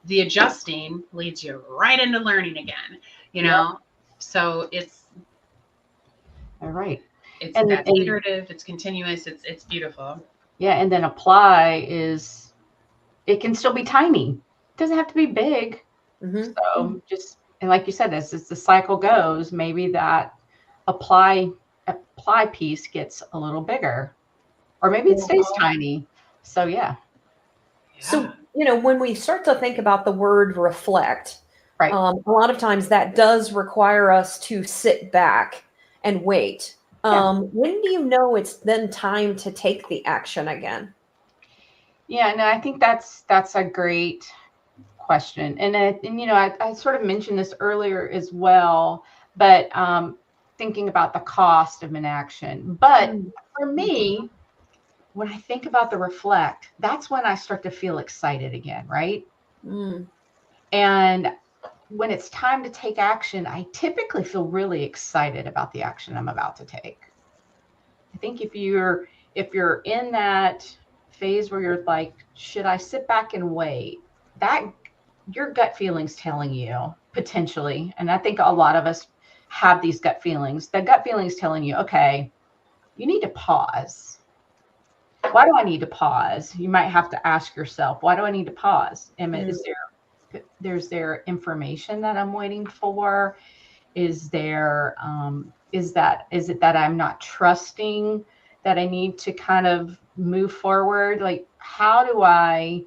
C: the adjusting leads you right into learning again, you know? So it's
D: all right.
C: It's iterative, it's continuous, it's beautiful.
D: Yeah, and then apply is, it can still be tiny. It doesn't have to be big. So just, and like you said, as the cycle goes, maybe that apply piece gets a little bigger, or maybe it stays tiny. So yeah.
A: So, you know, when we start to think about the word reflect,
D: right.
A: A lot of times that does require us to sit back and wait. When do you know it's then time to take the action again?
D: Yeah, no, I think that's a great question. And you know, I sort of mentioned this earlier as well, but thinking about the cost of inaction. But for me, when I think about the reflect, that's when I start to feel excited again, right? And when it's time to take action, I typically feel really excited about the action I'm about to take. I think if you're in that phase where you're like, should I sit back and wait? That your gut feeling's telling you potentially, and I think a lot of us have these gut feelings. The gut feeling is telling you, okay, you need to pause. Why do I need to pause? You might have to ask yourself, why do I need to pause? Is there information that I'm waiting for? Is there is it that I'm not trusting that I need to kind of move forward? Like, how do I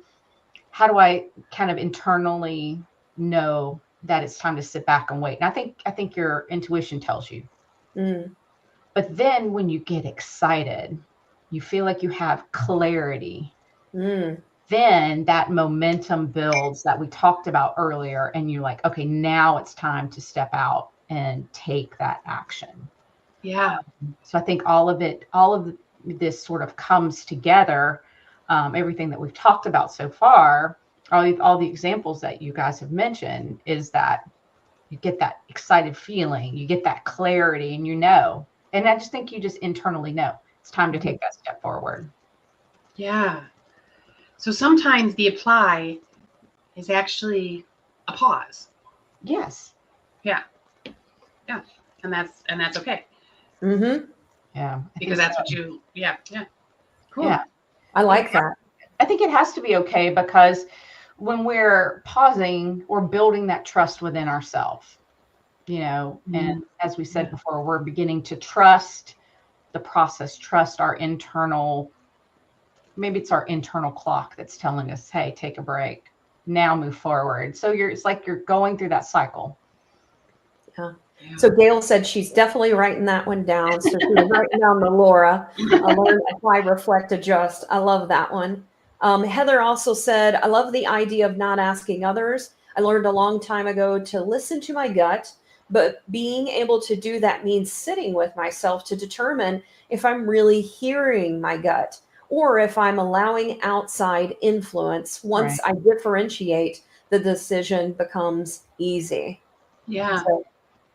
D: kind of internally know that it's time to sit back and wait? And I think your intuition tells you. But then when you get excited, you feel like you have clarity. Then that momentum builds that we talked about earlier, and you're like, okay, now it's time to step out and take that action.
C: Yeah.
D: So I think all of this sort of comes together. Everything that we've talked about so far, all the examples that you guys have mentioned, is that you get that excited feeling, you get that clarity, and you know. And I just think you just internally know it's time to take that step forward.
C: Yeah. So sometimes the apply is actually a pause.
D: Yes.
C: Yeah. Yeah. And that's okay.
D: Yeah.
C: Because that's what you, Cool.
D: Yeah.
A: I like that.
D: I think it has to be okay, because when we're pausing, we're building that trust within ourselves, you know, and as we said before, we're beginning to trust the process, trust our internal, maybe it's our internal clock that's telling us, hey, take a break, now move forward. So it's like you're going through that cycle.
A: Yeah. So Gail said she's definitely writing that one down. So she's writing down the Laura, learn, apply, reflect, adjust. I love that one. Heather also said, I love the idea of not asking others. I learned a long time ago to listen to my gut, but being able to do that means sitting with myself to determine if I'm really hearing my gut or if I'm allowing outside influence. Once I differentiate, the decision becomes easy.
C: Yeah.
A: So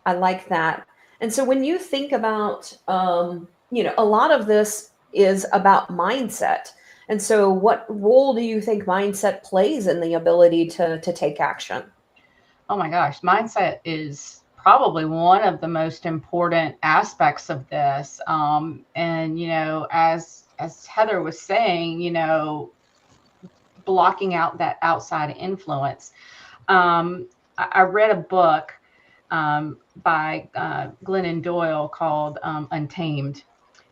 A: I like that. And so when you think about, you know, a lot of this is about mindset. And so what role do you think mindset plays in the ability to take action?
D: Oh my gosh, mindset is probably one of the most important aspects of this. And, you know, as Heather was saying, you know, blocking out that outside influence. I read a book by Glennon Doyle called Untamed.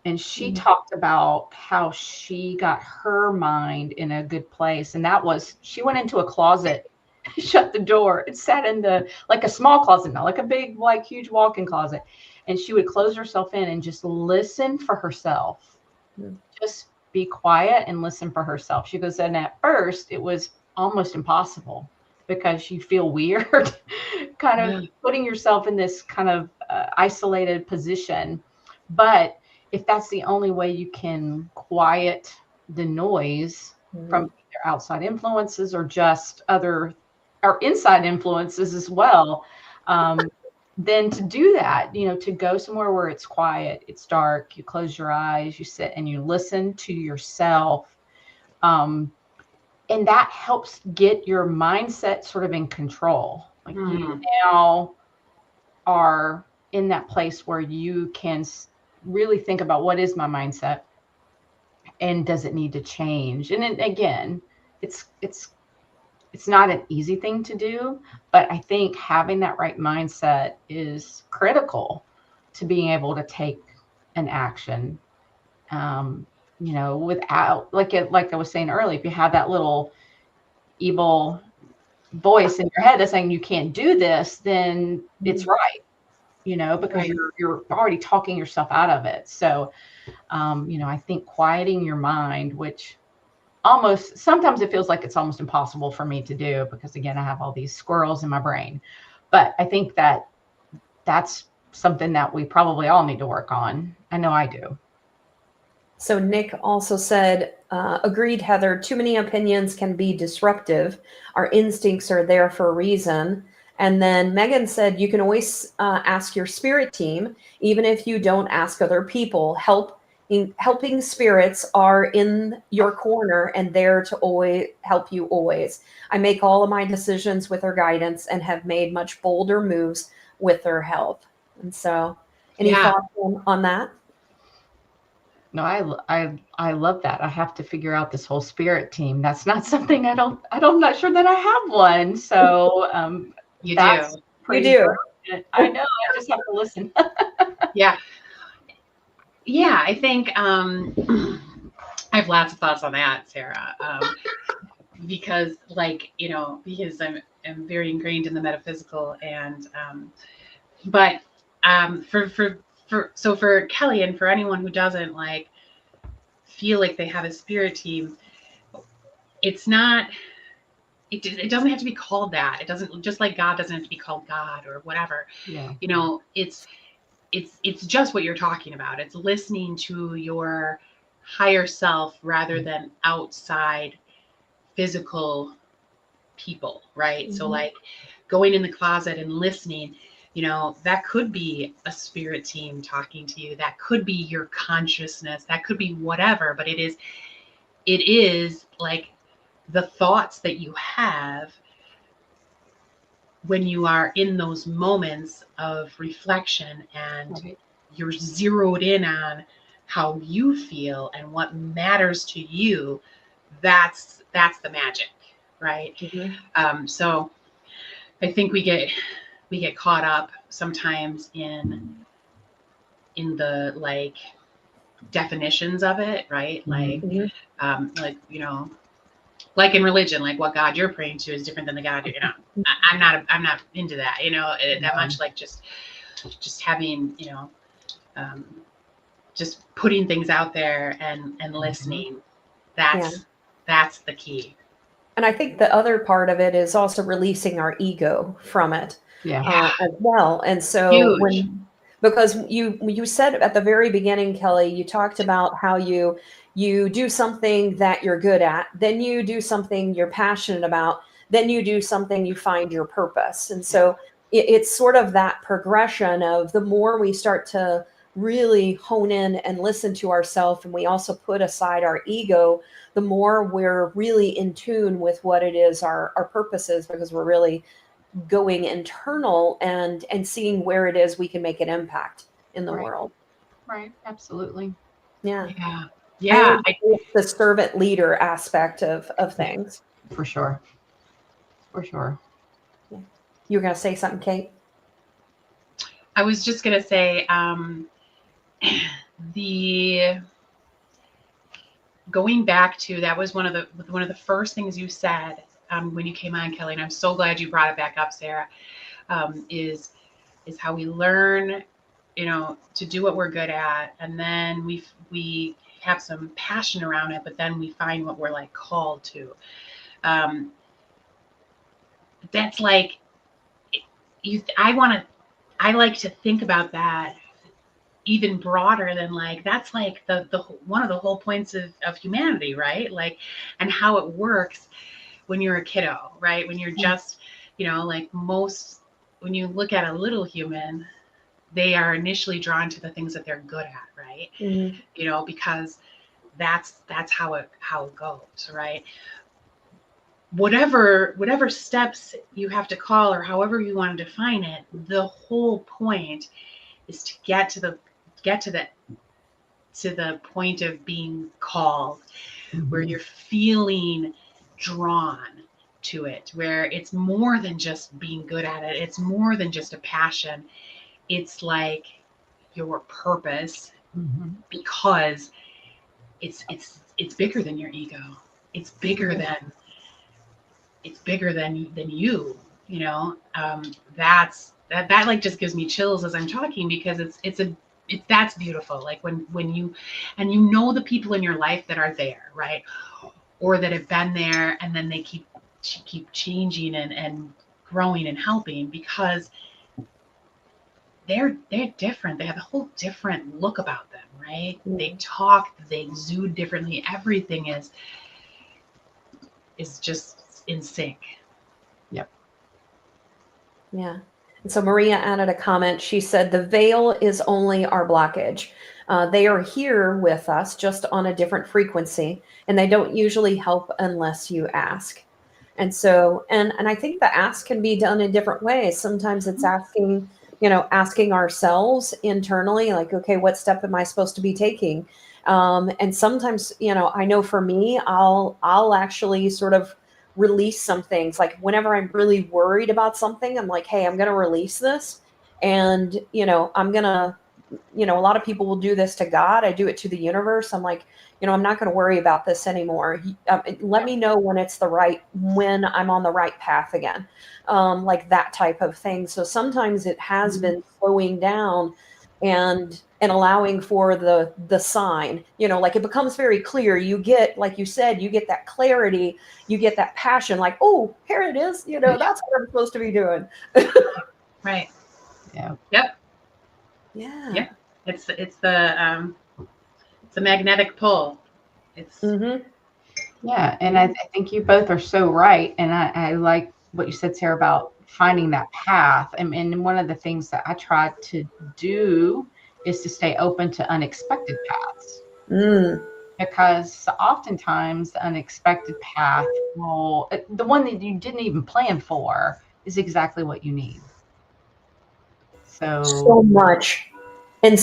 D: And she talked about how she got her mind in a good place. And that was, she went into a closet, shut the door, and sat in like a small closet, not like a big, like huge walk-in closet. And she would close herself in and just listen for herself. Just be quiet and listen for herself. She goes, and at first it was almost impossible because you feel weird, kind of putting yourself in this kind of isolated position. But if that's the only way you can quiet the noise from either outside influences or just other or inside influences as well, then to do that, to go somewhere where it's quiet, it's dark, you close your eyes, you sit and you listen to yourself. And that helps get your mindset sort of in control. Like you now are in that place where you can really think about, what is my mindset and does it need to change? And then, again, it's not an easy thing to do, but I think having that right mindset is critical to being able to take an action. Without, like I was saying earlier, if you have that little evil voice in your head that's saying you can't do this, then it's right, because you're already talking yourself out of it. So, I think quieting your mind, which sometimes it feels like it's almost impossible for me to do, because again, I have all these squirrels in my brain, but I think that's something that we probably all need to work on. I know I do.
A: So Nick also said, agreed, Heather, too many opinions can be disruptive. Our instincts are there for a reason. And then Megan said, you can always ask your spirit team, even if you don't ask other people. Helping spirits are in your corner and there to always help you always. I make all of my decisions with their guidance and have made much bolder moves with their help. And so, any thoughts on that?
D: No, I love that. I have to figure out this whole spirit team. That's not something I'm not sure that I have one. So
C: you do.
A: You do.
D: I know. I just have to listen.
C: Yeah. Yeah, I think I have lots of thoughts on that, Sarah. Because because I'm very ingrained in the metaphysical, and but for Kelley, and for anyone who doesn't feel like they have a spirit team, it's not. It doesn't have to be called that. It doesn't, just like God doesn't have to be called God or whatever.
D: Yeah.
C: It's just what you're talking about. It's listening to your higher self rather than outside physical people, right? Mm-hmm. So going in the closet and listening, that could be a spirit team talking to you. That could be your consciousness. That could be whatever, but it is like the thoughts that you have when you are in those moments of reflection and you're zeroed in on how you feel and what matters to you. That's the magic, right? Mm-hmm. So I think we get caught up sometimes in the definitions of it, right?
A: Mm-hmm.
C: Like in religion, what God you're praying to is different than the God I'm not into that, that much. Just having, just putting things out there and listening. That's the key.
A: And I think the other part of it is also releasing our ego from it as well. And so because you said at the very beginning, Kelley, you talked about how you do something that you're good at, then you do something you're passionate about, then you do something you find your purpose. And so it's sort of that progression of the more we start to really hone in and listen to ourselves, and we also put aside our ego, the more we're really in tune with what it is our purpose is, because we're really going internal and seeing where it is we can make an impact in the world.
D: Right. Absolutely.
A: Yeah.
C: Yeah.
A: The servant leader aspect of things.
D: For sure.
A: Yeah. You were going to say something, Kate?
C: I was just going to say, going back to, that was one of the first things you said when you came on, Kelley, and I'm so glad you brought it back up, Sarah, is how we learn, to do what we're good at, and then we have some passion around it, but then we find what we're called to. That's I like to think about that even broader than that's the one of the whole points of humanity, right? And how it works when you're a kiddo, right? When you're just, most when you look at a little human, they are initially drawn to the things that they're good at, right?
A: Mhm.
C: You know, because that's how it goes, right? Whatever steps you have to call, or however you want to define it, the whole point is to get to the point of being called, where you're feeling drawn to it, where it's more than just being good at it. It's more than just a passion. It's like your purpose, because it's bigger than your ego. It's bigger than you, you know. That like just gives me chills as I'm talking, because that's beautiful. Like when you know the people in your life that are there, right? Or that have been there, and then they keep changing and growing and helping, because they're different. They have a whole different look about them, right? They talk, they exude differently. Everything is just in sync.
D: Yep.
A: Yeah. And so Maria added a comment. She said, the veil is only our blockage. They are here with us, just on a different frequency, and they don't usually help unless you ask. And so, and I think the ask can be done in different ways. Sometimes it's asking ourselves internally, like, okay, what step am I supposed to be taking? And sometimes, I know for me, I'll actually sort of release some things. Like whenever I'm really worried about something, I'm like, hey, I'm going to release this. And, I'm going to, a lot of people will do this to God. I do it to the universe. I'm like, I'm not going to worry about this anymore. Let me know when I'm on the right path again. Like that type of thing. So sometimes it has been slowing down and allowing for the sign, like it becomes very clear. You get, like you said, you get that clarity, you get that passion, like, oh, here it is. That's what I'm supposed to be doing.
C: Right.
D: Yeah.
C: Yep.
A: Yeah.
C: Yeah. It's the magnetic pull. It's
D: Yeah. And I think you both are so right. And I like what you said, Sarah, about finding that path. And one of the things that I try to do is to stay open to unexpected paths. Because oftentimes the unexpected path the one that you didn't even plan for, is exactly what you need.
A: So much. And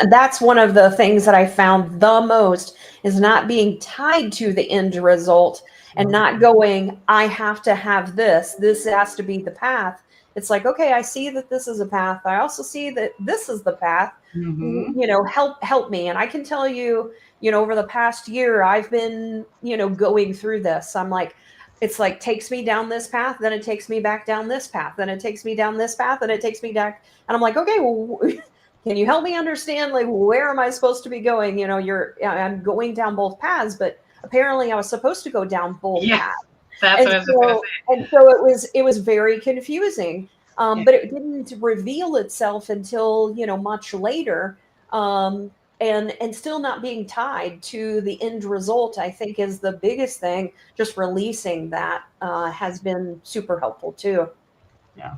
A: that's one of the things that I found the most, is not being tied to the end result and not going, I have to have this. This has to be the path. It's like, okay, I see that this is a path. I also see that this is the path. Help me. And I can tell you, over the past year, I've been, going through this. I'm like, it's like takes me down this path, then it takes me back down this path, then it takes me down this path, and it takes me back. And I'm like, okay, well, can you help me understand, like, where am I supposed to be going? I'm going down both paths, but apparently I was supposed to go down both paths.
C: That's what I was going to say.
A: And so it was very confusing, but it didn't reveal itself until, much later. And still not being tied to the end result, I think, is the biggest thing. Just releasing that has been super helpful too.
D: Yeah.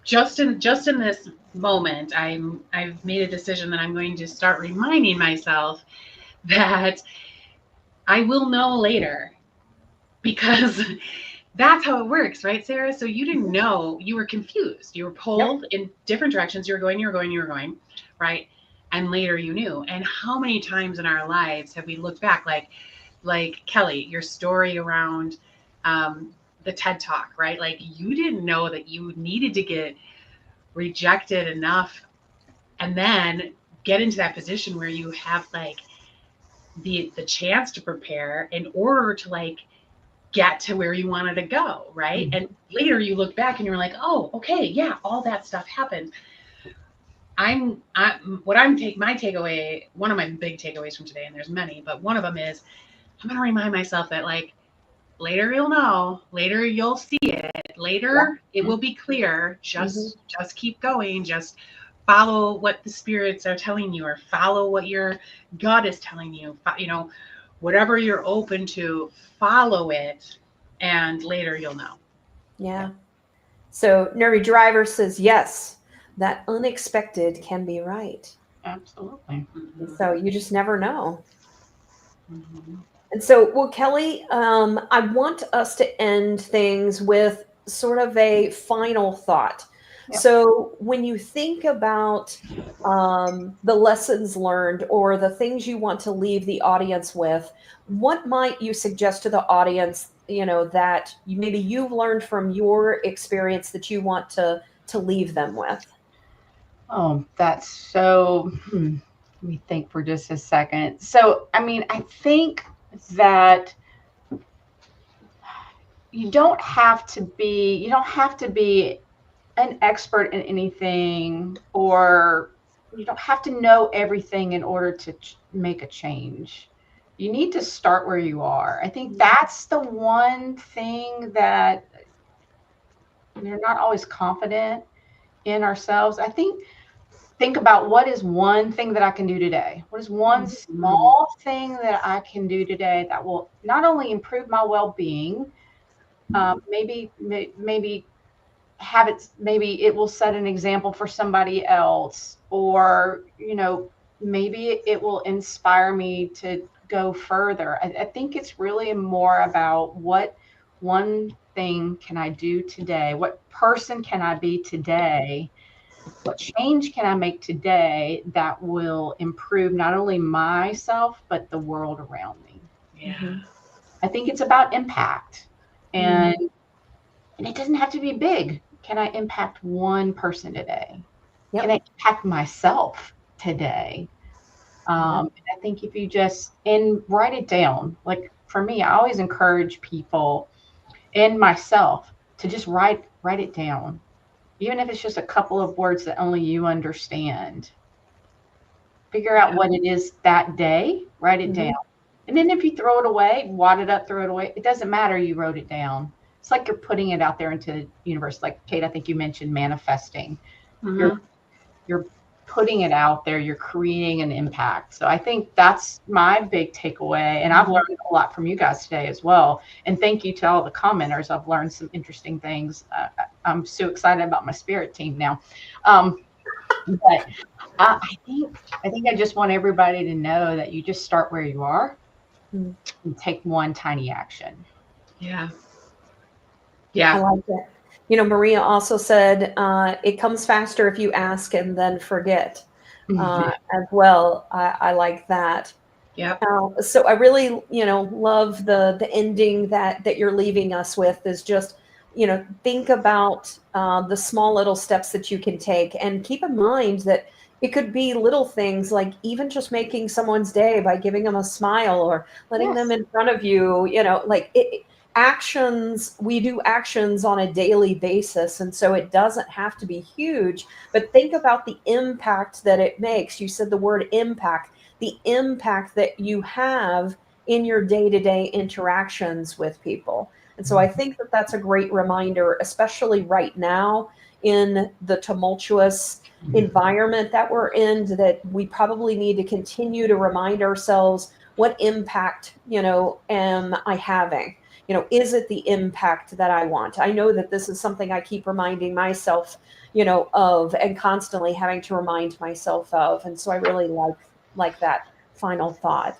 C: Just in this moment, I've made a decision that I'm going to start reminding myself that I will know later, because that's how it works, right, Sarah? So you didn't know, you were confused. You were pulled in different directions. You were going, right? And later you knew. And how many times in our lives have we looked back, like Kelley, your story around the TED Talk, right? Like you didn't know that you needed to get rejected enough and then get into that position where you have like the chance to prepare in order to like get to where you wanted to go, right? And later you look back and you're like, oh, okay, yeah, all that stuff happened. My takeaway, one of my big takeaways from today, and there's many, but one of them is I'm going to remind myself that like later you'll know, later you'll see it, later it will be clear. Just keep going. Just follow what the spirits are telling you, or follow what your gut is telling you. Whatever you're open to, follow it, and later you'll know.
A: Yeah. So Nerdy Driver says, yes, that unexpected can be right.
D: Absolutely.
A: So you just never know.
C: Mm-hmm.
A: And so, well, Kelley, I want us to end things with sort of a final thought.
D: Yep.
A: So when you think about the lessons learned or the things you want to leave the audience with, what might you suggest to the audience, that maybe you've learned from your experience that you want to leave them with?
D: Oh, that's so, let me think for just a second. So, I mean, I think that you don't have to be an expert in anything, or you don't have to know everything in order to make a change. You need to start where you are. I think that's the one thing that we're not always confident in ourselves. Think about, what is one thing that I can do today? What is one small thing that I can do today that will not only improve my well-being, maybe have it, maybe it will set an example for somebody else, or maybe it will inspire me to go further. I think it's really more about, what one thing can I do today? What person can I be today? What change can I make today that will improve not only myself, but the world around me?
C: Yeah.
D: I think it's about impact, and it doesn't have to be big. Can I impact one person today?
A: Yep.
D: Can I impact myself today? I think if you just write it down, like for me, I always encourage people and myself to just write it down. Even if it's just a couple of words that only you understand. Figure out what it is that day, write it down. And then if you throw it away, wad it up, throw it away, it doesn't matter, you wrote it down. It's like you're putting it out there into the universe. Like Kate, I think you mentioned manifesting. You're putting it out there, you're creating an impact. So I think that's my big takeaway. And I've learned a lot from you guys today as well. And thank you to all the commenters. I've learned some interesting things. I'm so excited about my spirit team now. But I think I just want everybody to know that you just start where you are and take one tiny action.
C: Yeah.
A: I like it. Maria also said, it comes faster if you ask and then forget as well. I like that.
C: Yeah.
A: So I really, love the ending that you're leaving us with, is just, think about the small little steps that you can take, and keep in mind that it could be little things, like even just making someone's day by giving them a smile or letting them in front of you, actions. We do actions on a daily basis, and so it doesn't have to be huge, but think about the impact that it makes. You said the word impact, the impact that you have in your day-to-day interactions with people. And so I think that that's a great reminder, especially right now in the tumultuous environment that we're in, that we probably need to continue to remind ourselves, what impact, am I having? Is it the impact that I want? I know that this is something I keep reminding myself, of, and constantly having to remind myself of. And so I really like that final thought.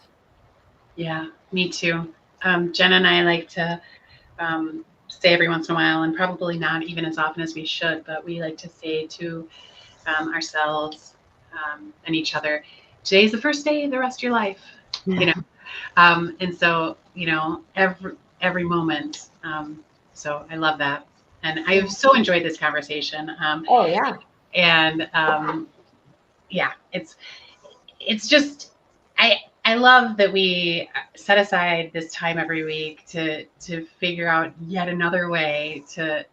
C: Yeah, me too. Jen and I like to say every once in a while, and probably not even as often as we should, but we like to say to ourselves and each other, today's the first day of the rest of your life. And so every moment. So I love that, and I've so enjoyed this conversation. And it's just, I love that we set aside this time every week to figure out yet another way to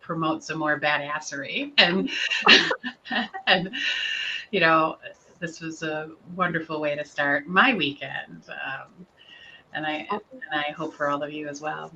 C: promote some more badassery, and and this was a wonderful way to start my weekend, and I hope for all of you as well.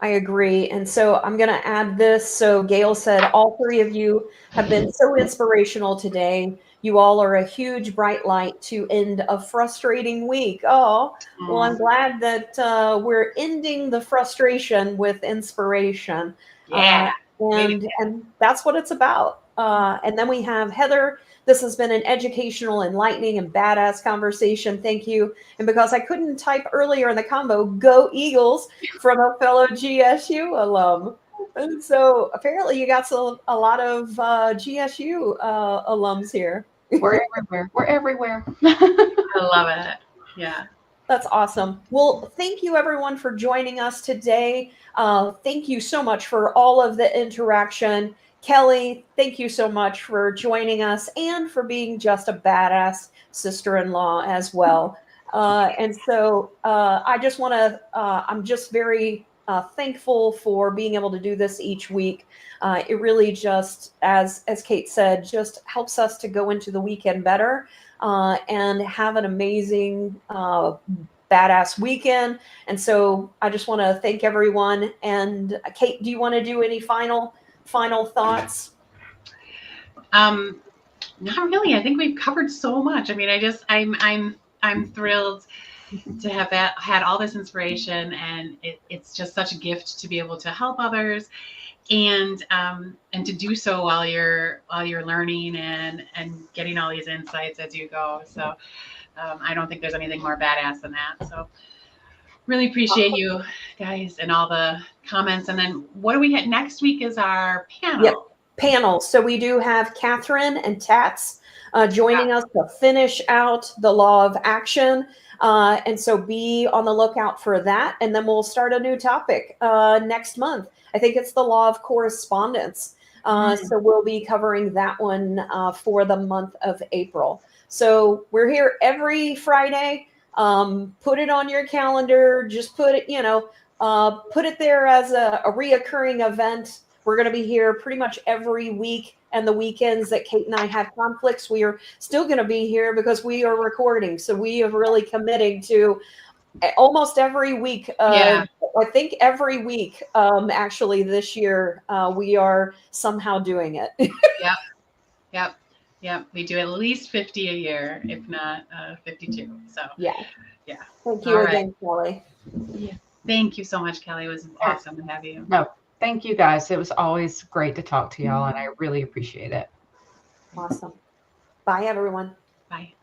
A: I agree. And so I'm going to add this. So Gail said, all three of you have been so inspirational today. You all are a huge bright light to end a frustrating week. Oh, well, I'm glad that we're ending the frustration with inspiration.
C: Yeah.
A: and that's what it's about. And then we have Heather. This has been an educational, enlightening, and badass conversation. Thank you. And because I couldn't type earlier in the combo, go Eagles, from a fellow GSU alum. And so apparently you got a lot of GSU alums here.
D: We're everywhere. We're everywhere.
C: I love it. Yeah.
A: That's awesome. Well, thank you everyone for joining us today. Thank you so much for all of the interaction. Kelley, thank you so much for joining us and for being just a badass sister-in-law as well. And so I just want to, I'm just very thankful for being able to do this each week. It really just, as Cate said, just helps us to go into the weekend better and have an amazing, badass weekend. And so I just want to thank everyone. And Cate, do you want to do any final thoughts?
C: Not really. I think we've covered so much. I mean, I'm thrilled to have had all this inspiration, and it's just such a gift to be able to help others, and to do so while you're learning and getting all these insights as you go. So I don't think there's anything more badass than that. So really appreciate you guys and all the comments. And then what do we get next week is our panel.
A: Yep, panel. So we do have Catherine and Tats joining us to finish out the law of action. And so be on the lookout for that. And then we'll start a new topic next month. I think it's the law of correspondence. So we'll be covering that one for the month of April. So we're here every Friday. Put it on your calendar. Just put it, put it there as a reoccurring event. We're going to be here pretty much every week, and the weekends that Cate and I have conflicts, we are still going to be here because we are recording. So we are really committing to almost every week. I think every week, actually this year, we are somehow doing it.
C: Yep. We do at least 50 a year, if not 52. So
A: yeah. Thank you
C: All
A: again, Kelley.
C: Yeah. Thank you so much, Kelley. It was awesome to have you.
D: No, thank you guys. It was always great to talk to y'all, and I really appreciate it.
A: Awesome. Bye, everyone.
C: Bye.